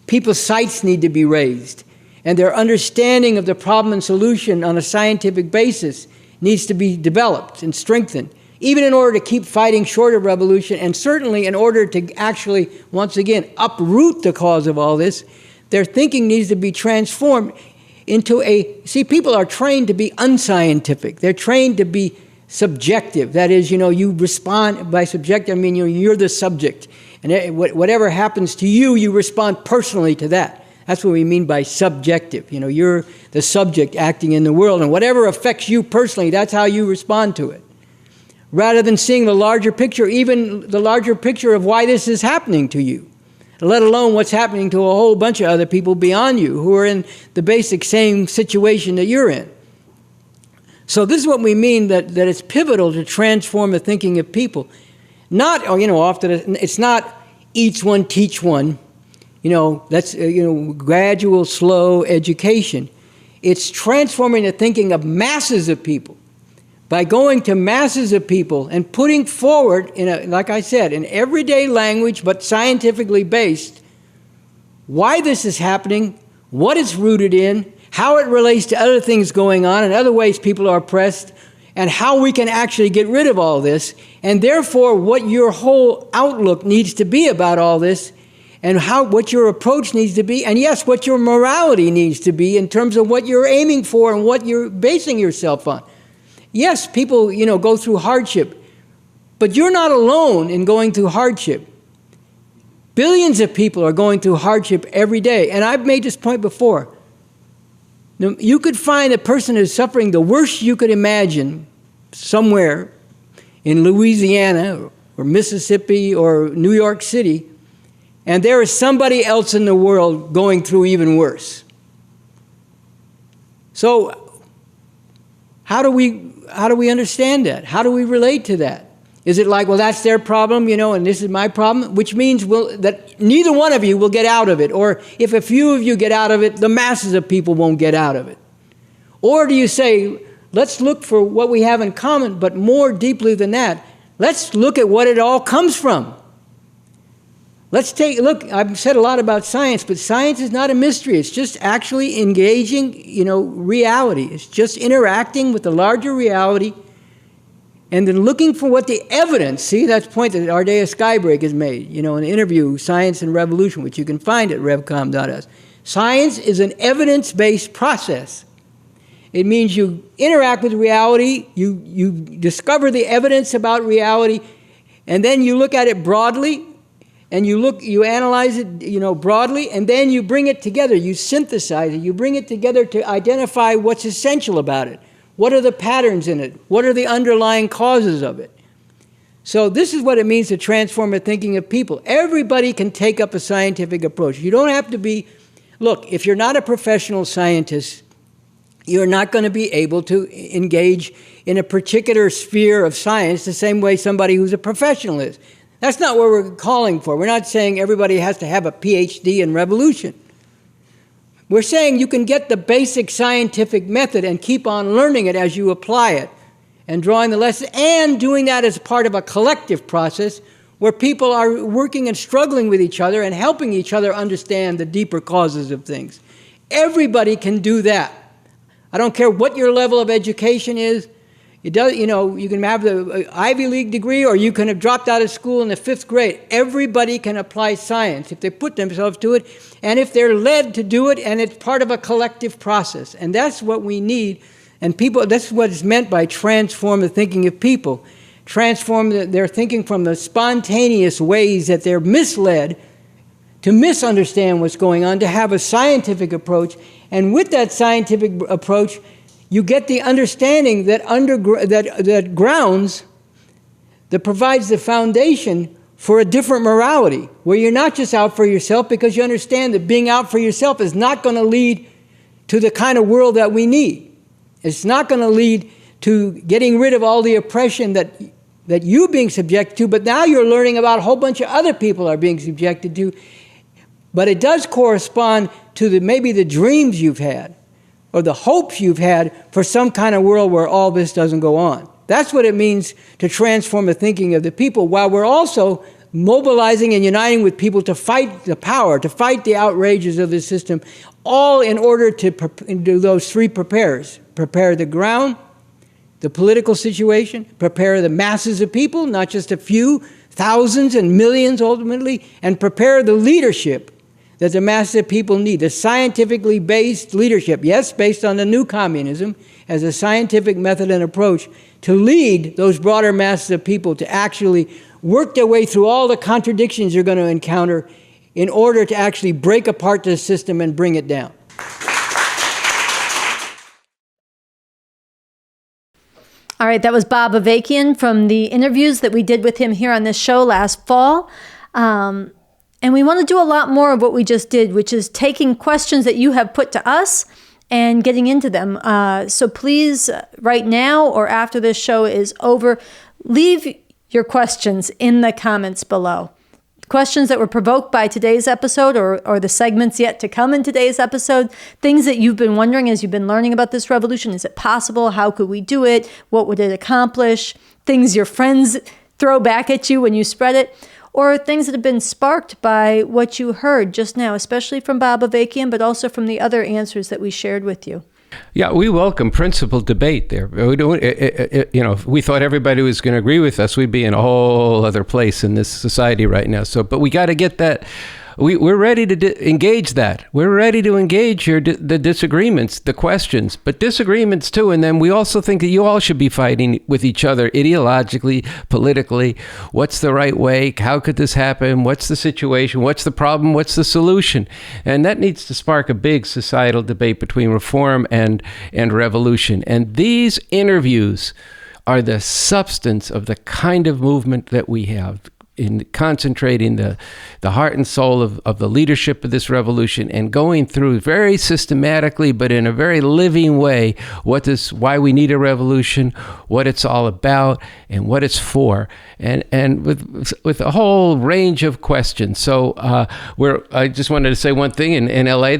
people's sights need to be raised, and their understanding of the problem and solution on a scientific basis needs to be developed and strengthened, even in order to keep fighting short of revolution, and certainly in order to actually, once again, uproot the cause of all this. Their thinking needs to be transformed into people are trained to be unscientific. They're trained to be subjective. That is, you respond by subjective, you're the subject. And whatever happens to you, you respond personally to that. That's what we mean by subjective. You're the subject acting in the world, and whatever affects you personally, that's how you respond to it. Rather than seeing the larger picture, even the larger picture of why this is happening to you, let alone what's happening to a whole bunch of other people beyond you who are in the basic same situation that you're in. So this is what we mean that it's pivotal to transform the thinking of people. Not, often it's not each one, teach one. That's, gradual, slow education. It's transforming the thinking of masses of people by going to masses of people and putting forward, like I said, in everyday language but scientifically based, why this is happening, what it's rooted in, how it relates to other things going on and other ways people are oppressed, and how we can actually get rid of all this, and therefore what your whole outlook needs to be about all this, and what your approach needs to be, and yes, what your morality needs to be in terms of what you're aiming for and what you're basing yourself on. Yes, people, go through hardship, but you're not alone in going through hardship. Billions of people are going through hardship every day, and I've made this point before. You could find a person who's suffering the worst you could imagine somewhere in Louisiana or Mississippi or New York City, and there is somebody else in the world going through even worse. So how do we understand that? How do we relate to that? Is it like, well, that's their problem, and this is my problem? Which means that neither one of you will get out of it. Or if a few of you get out of it, the masses of people won't get out of it. Or do you say, let's look for what we have in common, but more deeply than that, let's look at what it all comes from. Let's take a look. I've said a lot about science, but science is not a mystery. It's just actually engaging, reality. It's just interacting with the larger reality and then looking for what the evidence, see, that's the point that Ardea Skybreak has made, in an interview, Science and Revolution, which you can find at revcom.us. Science is an evidence-based process. It means you interact with reality, you discover the evidence about reality, and then you look at it broadly, and you analyze it, broadly, and then you bring it together, you synthesize it, you bring it together to identify what's essential about it. What are the patterns in it? What are the underlying causes of it? So this is what it means to transform the thinking of people. Everybody can take up a scientific approach. You don't have to be, look, if you're not a professional scientist, you're not going to be able to engage in a particular sphere of science the same way somebody who's a professional is. That's not what we're calling for. We're not saying everybody has to have a PhD in revolution. We're saying you can get the basic scientific method and keep on learning it as you apply it and drawing the lessons and doing that as part of a collective process where people are working and struggling with each other and helping each other understand the deeper causes of things. Everybody can do that. I don't care what your level of education is. It does, you can have the Ivy League degree or you can have dropped out of school in the 5th grade. Everybody can apply science if they put themselves to it and if they're led to do it, and it's part of a collective process. And that's what we need. And people, that's what is meant by transform the thinking of people. Transform their thinking from the spontaneous ways that they're misled to misunderstand what's going on, to have a scientific approach. And with that scientific approach, you get the understanding that provides the foundation for a different morality, where you're not just out for yourself, because you understand that being out for yourself is not going to lead to the kind of world that we need. It's not going to lead to getting rid of all the oppression that you're being subjected to, but now you're learning about a whole bunch of other people are being subjected to. But it does correspond to maybe the dreams you've had, or the hopes you've had for some kind of world where all this doesn't go on. That's what it means to transform the thinking of the people, while we're also mobilizing and uniting with people to fight the power, to fight the outrages of the system, all in order to do those 3 prepares. Prepare the ground, the political situation, prepare the masses of people, not just a few, thousands and millions ultimately, and prepare the leadership that the masses of people need, the scientifically based leadership, yes, based on the new communism, as a scientific method and approach to lead those broader masses of people to actually work their way through all the contradictions you're going to encounter in order to actually break apart the system and bring it down. All right, that was Bob Avakian from the interviews that we did with him here on this show last fall. And we want to do a lot more of what we just did, which is taking questions that you have put to us and getting into them. So please, right now or after this show is over, leave your questions in the comments below. Questions that were provoked by today's episode or the segments yet to come in today's episode, things that you've been wondering as you've been learning about this revolution. Is it possible? How could we do it? What would it accomplish? Things your friends throw back at you when you spread it. Or things that have been sparked by what you heard just now, especially from Bob Avakian, but also from the other answers that we shared with you. Yeah, we welcome principled debate there. We don't, if we thought everybody was going to agree with us, we'd be in a whole other place in this society right now. So, but we got to get that. we're ready to engage that. We're ready to engage the disagreements, the questions, but disagreements too. And then we also think that you all should be fighting with each other ideologically, politically. What's the right way? How could this happen? What's the situation? What's the problem? What's the solution? And that needs to spark a big societal debate between reform and revolution. And these interviews are the substance of the kind of movement that we have in concentrating the heart and soul of the leadership of this revolution and going through very systematically, but in a very living way, why we need a revolution, what it's all about, and what it's for, and with a whole range of questions. So I just wanted to say one thing in LA,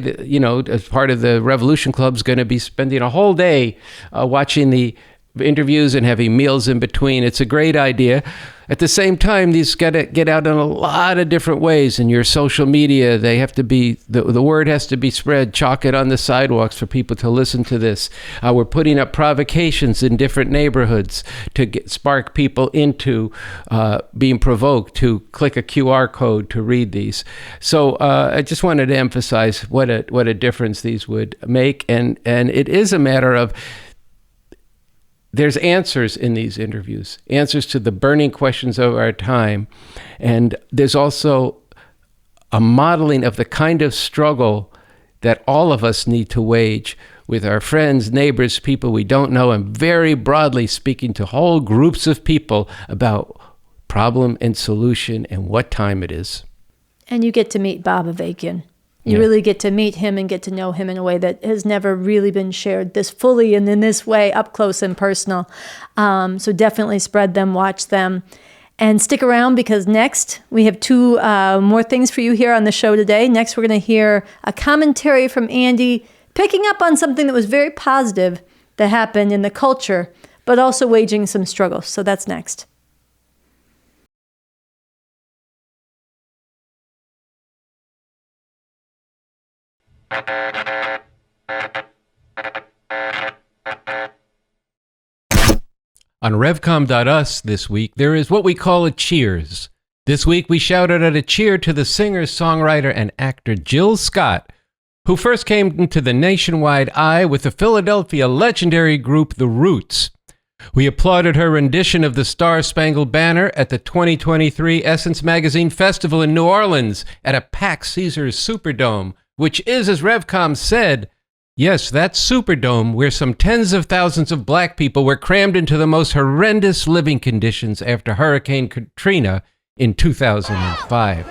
as part of the Revolution Club's going to be spending a whole day watching the interviews and having meals in between. It's a great idea. At the same time, these got to get out in a lot of different ways. In your social media, they have to be, the word has to be spread, chalk it on the sidewalks for people to listen to this. We're putting up provocations in different neighborhoods to spark people into being provoked to click a QR code to read these. So I just wanted to emphasize what a difference these would make. And it is a matter of, there's answers in these interviews, answers to the burning questions of our time. And there's also a modeling of the kind of struggle that all of us need to wage with our friends, neighbors, people we don't know, and very broadly speaking to whole groups of people about problem and solution and what time it is. And you get to meet Bob Avakian. You really get to meet him and get to know him in a way that has never really been shared this fully and in this way, up close and personal. So definitely spread them, watch them, and stick around, because next we have two more things for you here on the show today. Next, we're going to hear a commentary from Andy, picking up on something that was very positive that happened in the culture, but also waging some struggles. So that's next. On Revcom.us this week, there is what we call a cheers. This week, we shouted out a cheer to the singer, songwriter, and actor Jill Scott, who first came into the nationwide eye with the Philadelphia legendary group The Roots. We applauded her rendition of the Star-Spangled Banner at the 2023 Essence Magazine Festival in New Orleans at a packed Caesars Superdome, which is, as Revcoms said, yes, that Superdome where some tens of thousands of black people were crammed into the most horrendous living conditions after Hurricane Katrina in 2005.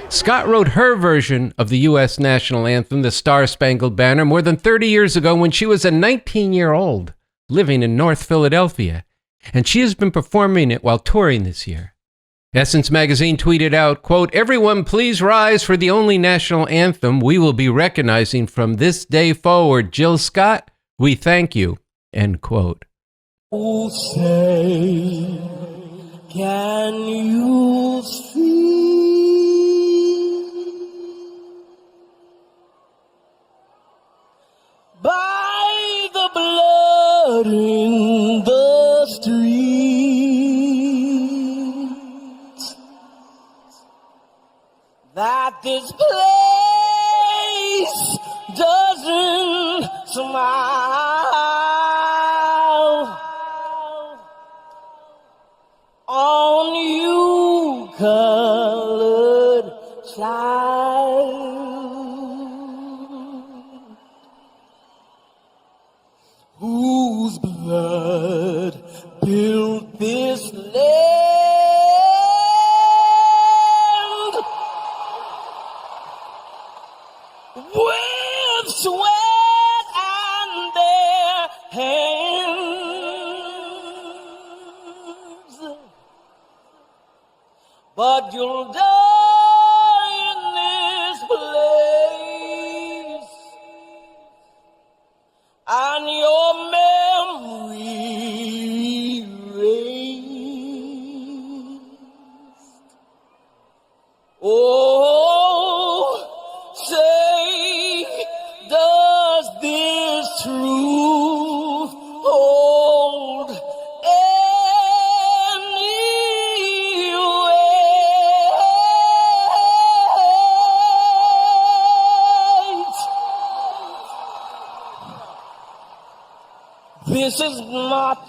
Scott wrote her version of the U.S. national anthem, the Star-Spangled Banner, more than 30 years ago when she was a 19-year-old living in North Philadelphia, and she has been performing it while touring this year. Essence Magazine tweeted out, quote, "Everyone please rise for the only national anthem we will be recognizing from this day forward. Jill Scott, we thank you," end quote. Oh, say, can you see by the blood in the streets that this place doesn't smile on you, colored child, whose blood built this land? With sweat and their hands, but you'll die in this place, and your memory erased. Oh, say, does this truth hold any weight? This is not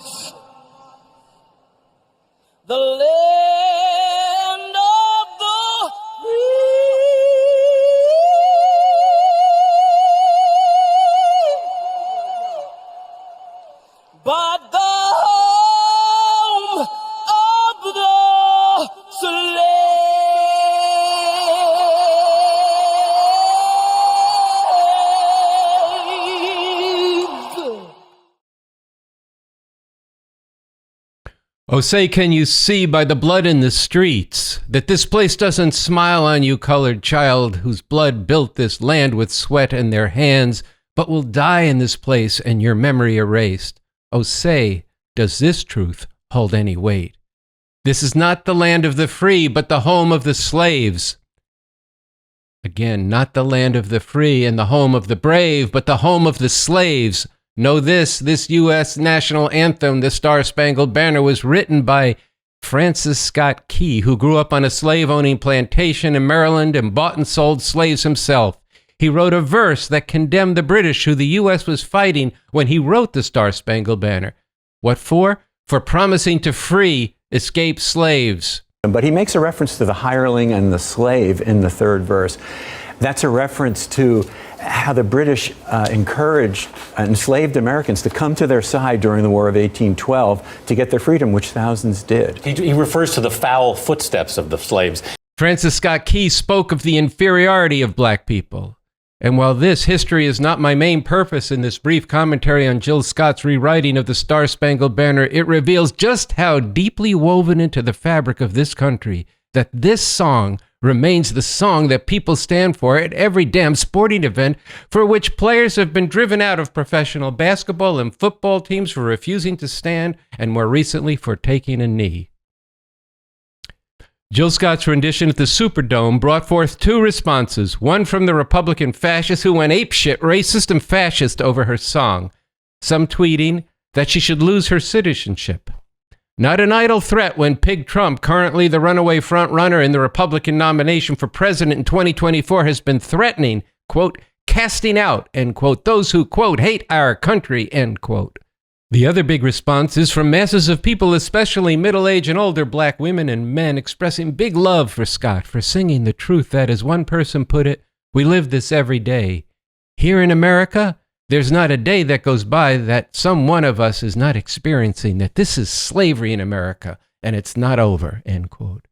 the land of the free, but the home of the slave. Oh, say, can you see by the blood in the streets that this place doesn't smile on you, colored child, whose blood built this land with sweat in their hands, but will die in this place and your memory erased? Oh, say, does this truth hold any weight? This is not the land of the free, but the home of the slaves. Again, not the land of the free and the home of the brave, but the home of the slaves. Know this U.S. national anthem, the Star-Spangled Banner, was written by Francis Scott Key, who grew up on a slave-owning plantation in Maryland and bought and sold slaves himself. He wrote a verse that condemned the British, who the U.S. was fighting when he wrote the Star-Spangled Banner. What for? For promising to free escaped slaves. But he makes a reference to the hireling and the slave in the third verse. That's a reference to how the British encouraged enslaved Americans to come to their side during the War of 1812 to get their freedom, which thousands did. He refers to the foul footsteps of the slaves. Francis Scott Key spoke of the inferiority of black people. And while this history is not my main purpose in this brief commentary on Jill Scott's rewriting of the Star-Spangled Banner, it reveals just how deeply woven into the fabric of this country that this song remains the song that people stand for at every damn sporting event for which players have been driven out of professional basketball and football teams for refusing to stand, and more recently for taking a knee. Jill Scott's rendition at the Superdome brought forth two responses, one from the Republican fascists who went apeshit, racist and fascist over her song, some tweeting that she should lose her citizenship. Not an idle threat when Pig Trump, currently the runaway frontrunner in the Republican nomination for president in 2024, has been threatening, quote, casting out, end quote, those who, quote, hate our country, end quote. The other big response is from masses of people, especially middle-aged and older black women and men, expressing big love for Scott for singing the truth that, as one person put it, we live this every day. Here in America, there's not a day that goes by that some one of us is not experiencing that this is slavery in America and it's not over, end quote.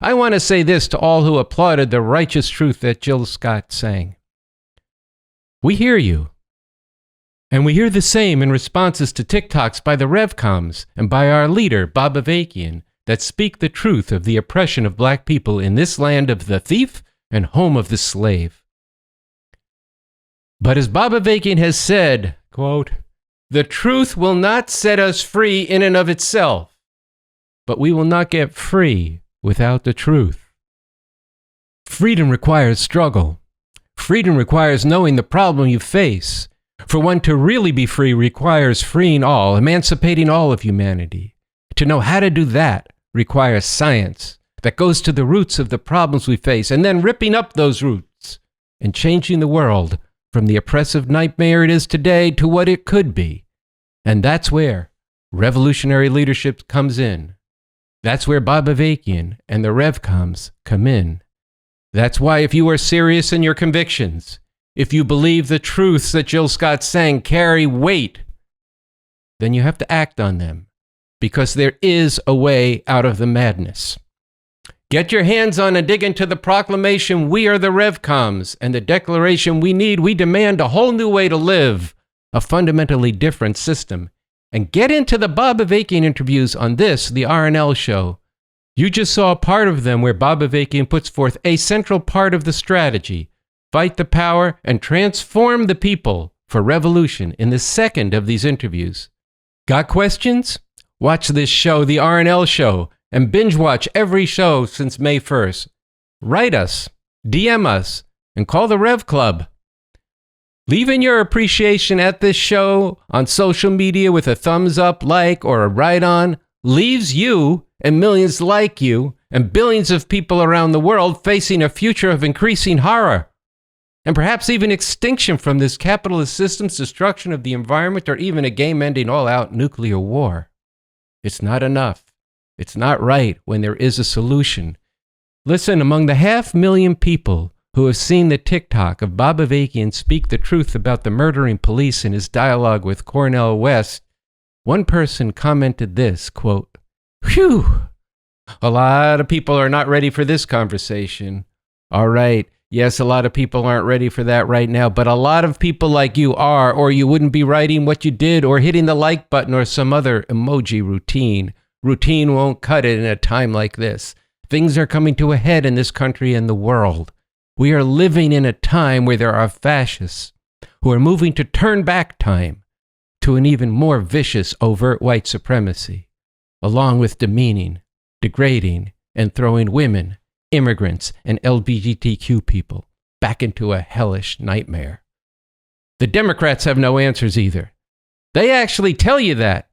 I want to say this to all who applauded the righteous truth that Jill Scott sang. We hear you. And we hear the same in responses to TikToks by the Revcoms and by our leader, Bob Avakian, that speak the truth of the oppression of black people in this land of the thief and home of the slave. But as Bob Avakian has said, quote, the truth will not set us free in and of itself, but we will not get free without the truth. Freedom requires struggle. Freedom requires knowing the problem you face. For one to really be free requires freeing all, emancipating all of humanity. To know how to do that requires science that goes to the roots of the problems we face and then ripping up those roots and changing the world from the oppressive nightmare it is today to what it could be. And that's where revolutionary leadership comes in. That's where Bob Avakian and the Revcoms come in. That's why if you are serious in your convictions, if you believe the truths that Jill Scott sang carry weight, then you have to act on them, because there is a way out of the madness. Get your hands on and dig into the proclamation, We Are the Revcoms, and the declaration we demand a whole new way to live, a fundamentally different system. And get into the Bob Avakian interviews on this, the RNL Show. You just saw a part of them where Bob Avakian puts forth a central part of the strategy. Fight the power and transform the people for revolution in the second of these interviews. Got questions? Watch this show, the RNL Show, and binge watch every show since May 1st. Write us, DM us, and call the Rev Club. Leaving your appreciation at this show on social media with a thumbs up, like, or a write on leaves you and millions like you and billions of people around the world facing a future of increasing horror. and perhaps even extinction from this capitalist system's destruction of the environment, or even a game-ending all-out nuclear war. It's not enough. It's not right when there is a solution. Listen, among the 500,000 people who have seen the TikTok of Bob Avakian speak the truth about the murdering police in his dialogue with Cornel West, one person commented this, quote, "Phew, a lot of people are not ready for this conversation. All right, yes, a lot of people aren't ready for that right now, but a lot of people like you are, or you wouldn't be writing what you did or hitting the like button or some other emoji routine. Routine won't cut it in a time like this. Things are coming to a head in this country and the world. We are living in a time where there are fascists who are moving to turn back time to an even more vicious overt white supremacy, along with demeaning, degrading, and throwing women, immigrants, and LGBTQ people back into a hellish nightmare. The Democrats have no answers either. They actually tell you that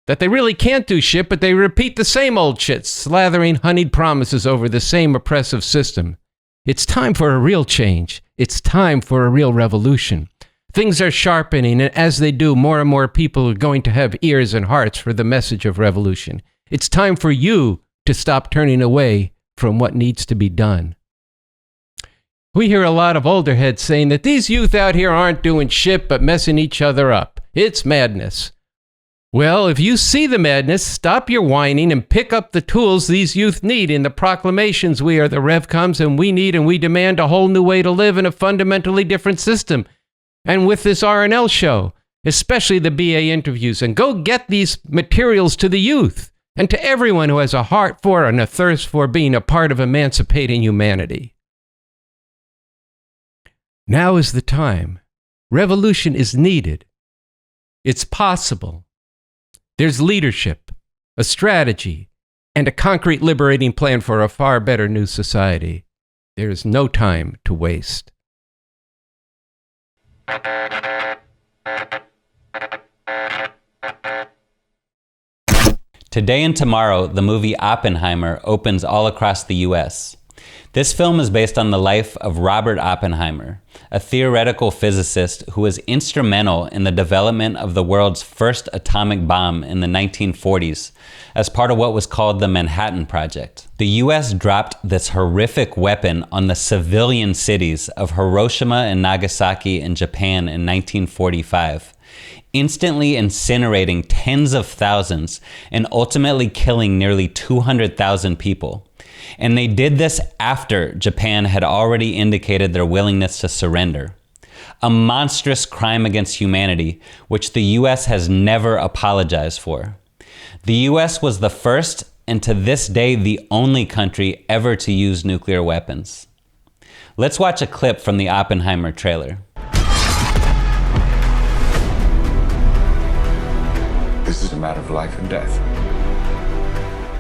they really can't do shit, but they repeat the same old shit, slathering honeyed promises over the same oppressive system. It's time for a real change. It's time for a real revolution. Things are sharpening, and as they do, more and more people are going to have ears and hearts for the message of revolution. It's time for you to stop turning away from what needs to be done. We hear a lot of older heads saying that these youth out here aren't doing shit but messing each other up. It's madness. Well, if you see the madness, stop your whining and pick up the tools these youth need in the proclamations. We are the Revcoms, and we need and we demand a whole new way to live in a fundamentally different system. And with this RNL show, especially the BA interviews, and go get these materials to the youth and to everyone who has a heart for and a thirst for being a part of emancipating humanity. Now is the time. Revolution is needed. It's possible. There's leadership, a strategy, and a concrete liberating plan for a far better new society. There is no time to waste. Today and tomorrow, the movie Oppenheimer opens all across the U.S. This film is based on the life of Robert Oppenheimer, a theoretical physicist who was instrumental in the development of the world's first atomic bomb in the 1940s as part of what was called the Manhattan Project. The U.S. dropped this horrific weapon on the civilian cities of Hiroshima and Nagasaki in Japan in 1945. Instantly incinerating tens of thousands and ultimately killing nearly 200,000 people. And they did this after Japan had already indicated their willingness to surrender. A monstrous crime against humanity, which the US has never apologized for. The US was the first, and to this day, the only country ever to use nuclear weapons. Let's watch a clip from the Oppenheimer trailer. This is a matter of life and death.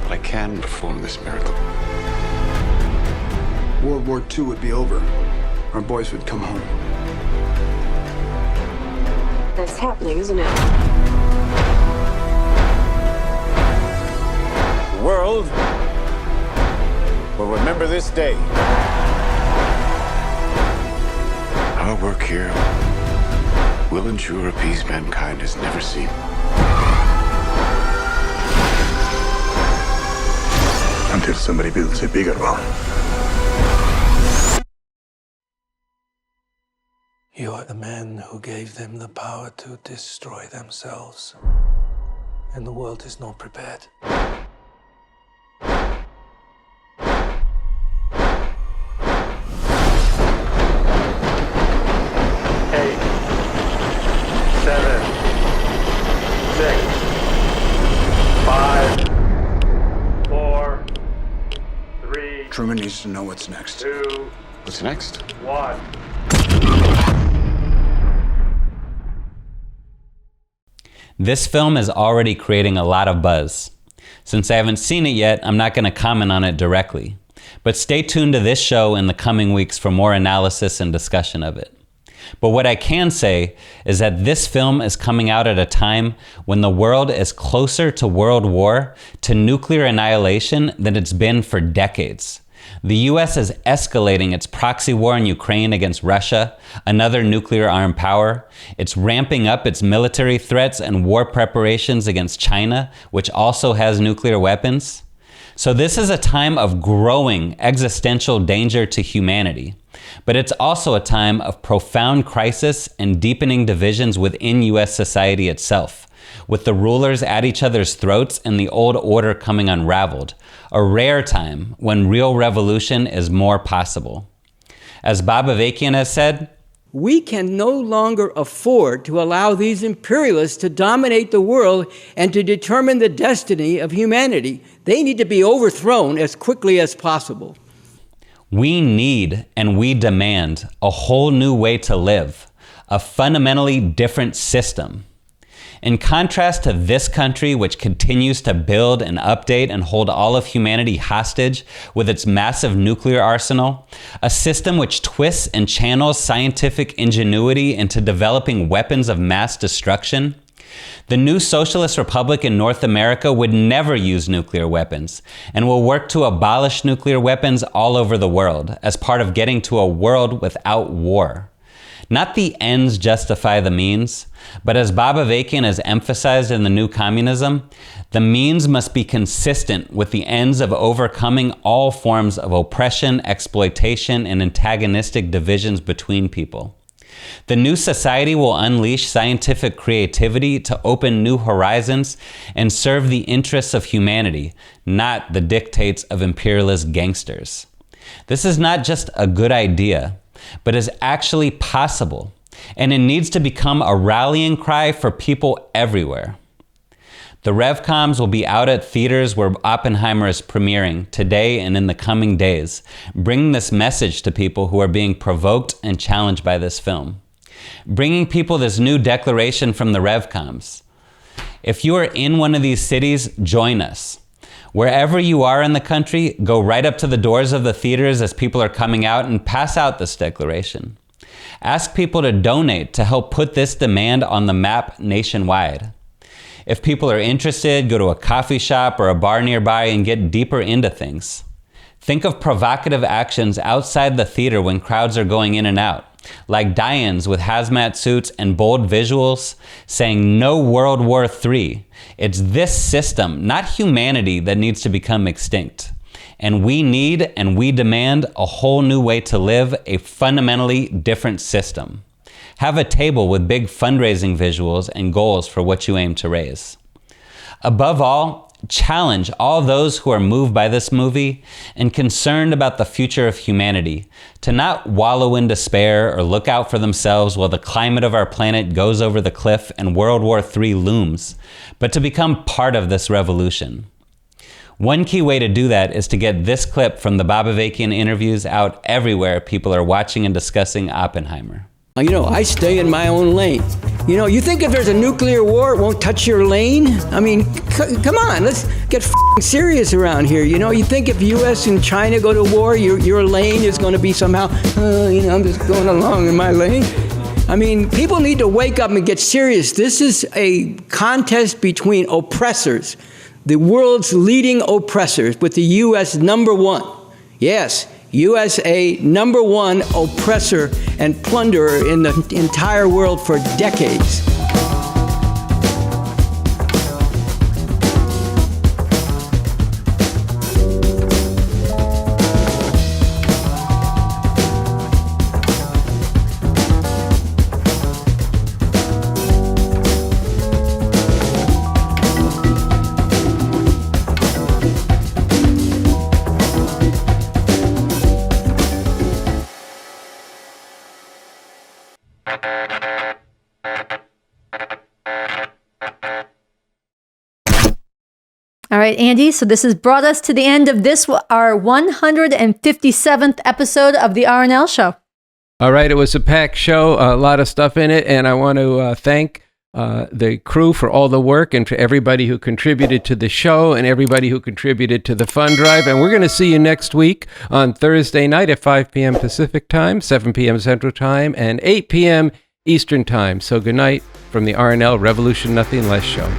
But I can perform this miracle. World War II would be over. Our boys would come home. That's happening, isn't it? The world will remember this day. Our work here will ensure a peace mankind has never seen. Until somebody builds a bigger one. You are the man who gave them the power to destroy themselves. And the world is not prepared. 7, 6, 5, 4, 3. Truman needs to know what's next. 2. What's next? 1. This film is already creating a lot of buzz. Since I haven't seen it yet, I'm not going to comment on it directly. But stay tuned to this show in the coming weeks for more analysis and discussion of it. But what I can say is that this film is coming out at a time when the world is closer to world war, to nuclear annihilation than it's been for decades. The US is escalating its proxy war in Ukraine against Russia, another nuclear-armed power. It's ramping up its military threats and war preparations against China, which also has nuclear weapons. So this is a time of growing existential danger to humanity. But it's also a time of profound crisis and deepening divisions within US society itself, with the rulers at each other's throats and the old order coming unraveled, a rare time when real revolution is more possible. As Bob Avakian has said, we can no longer afford to allow these imperialists to dominate the world and to determine the destiny of humanity. They need to be overthrown as quickly as possible. We need and we demand a whole new way to live, a fundamentally different system. In contrast to this country, which continues to build and update and hold all of humanity hostage with its massive nuclear arsenal, a system which twists and channels scientific ingenuity into developing weapons of mass destruction, the new socialist republic in North America would never use nuclear weapons and will work to abolish nuclear weapons all over the world as part of getting to a world without war. Not the ends justify the means, but as Bob Avakian has emphasized in The New Communism, the means must be consistent with the ends of overcoming all forms of oppression, exploitation, and antagonistic divisions between people. The new society will unleash scientific creativity to open new horizons and serve the interests of humanity, not the dictates of imperialist gangsters. This is not just a good idea, but is actually possible, and it needs to become a rallying cry for people everywhere. The Revcoms will be out at theaters where Oppenheimer is premiering today and in the coming days, bringing this message to people who are being provoked and challenged by this film. Bringing people this new declaration from the Revcoms. If you are in one of these cities, join us. Wherever you are in the country, go right up to the doors of the theaters as people are coming out and pass out this declaration. Ask people to donate to help put this demand on the map nationwide. If people are interested, go to a coffee shop or a bar nearby and get deeper into things. Think of provocative actions outside the theater when crowds are going in and out, like die-ins with hazmat suits and bold visuals saying no World War III. It's this system, not humanity, that needs to become extinct. And we need and we demand a whole new way to live, a fundamentally different system. Have a table with big fundraising visuals and goals for what you aim to raise. Above all, challenge all those who are moved by this movie and concerned about the future of humanity to not wallow in despair or look out for themselves while the climate of our planet goes over the cliff and World War III looms, but to become part of this revolution. One key way to do that is to get this clip from the Bob Avakian interviews out everywhere people are watching and discussing Oppenheimer. You know, I stay in my own lane. You know, you think if there's a nuclear war, it won't touch your lane? I mean, come on, let's get serious around here. You know, you think if U.S. and China go to war, your lane is going to be somehow, I'm just going along in my lane. I mean, people need to wake up and get serious. This is a contest between oppressors, the world's leading oppressors, with the U.S. #1. Yes. USA #1 oppressor and plunderer in the entire world for decades. All right, Andy, so this has brought us to the end of this, our 157th episode of the RNL Show. All right, it was a packed show, a lot of stuff in it, and I want to thank the crew for all the work and for everybody who contributed to the show and everybody who contributed to the fund drive. And we're going to see you next week on Thursday night at 5 p.m. Pacific Time, 7 p.m. Central Time, and 8 p.m. Eastern Time. So good night from the RNL Revolution Nothing Less Show.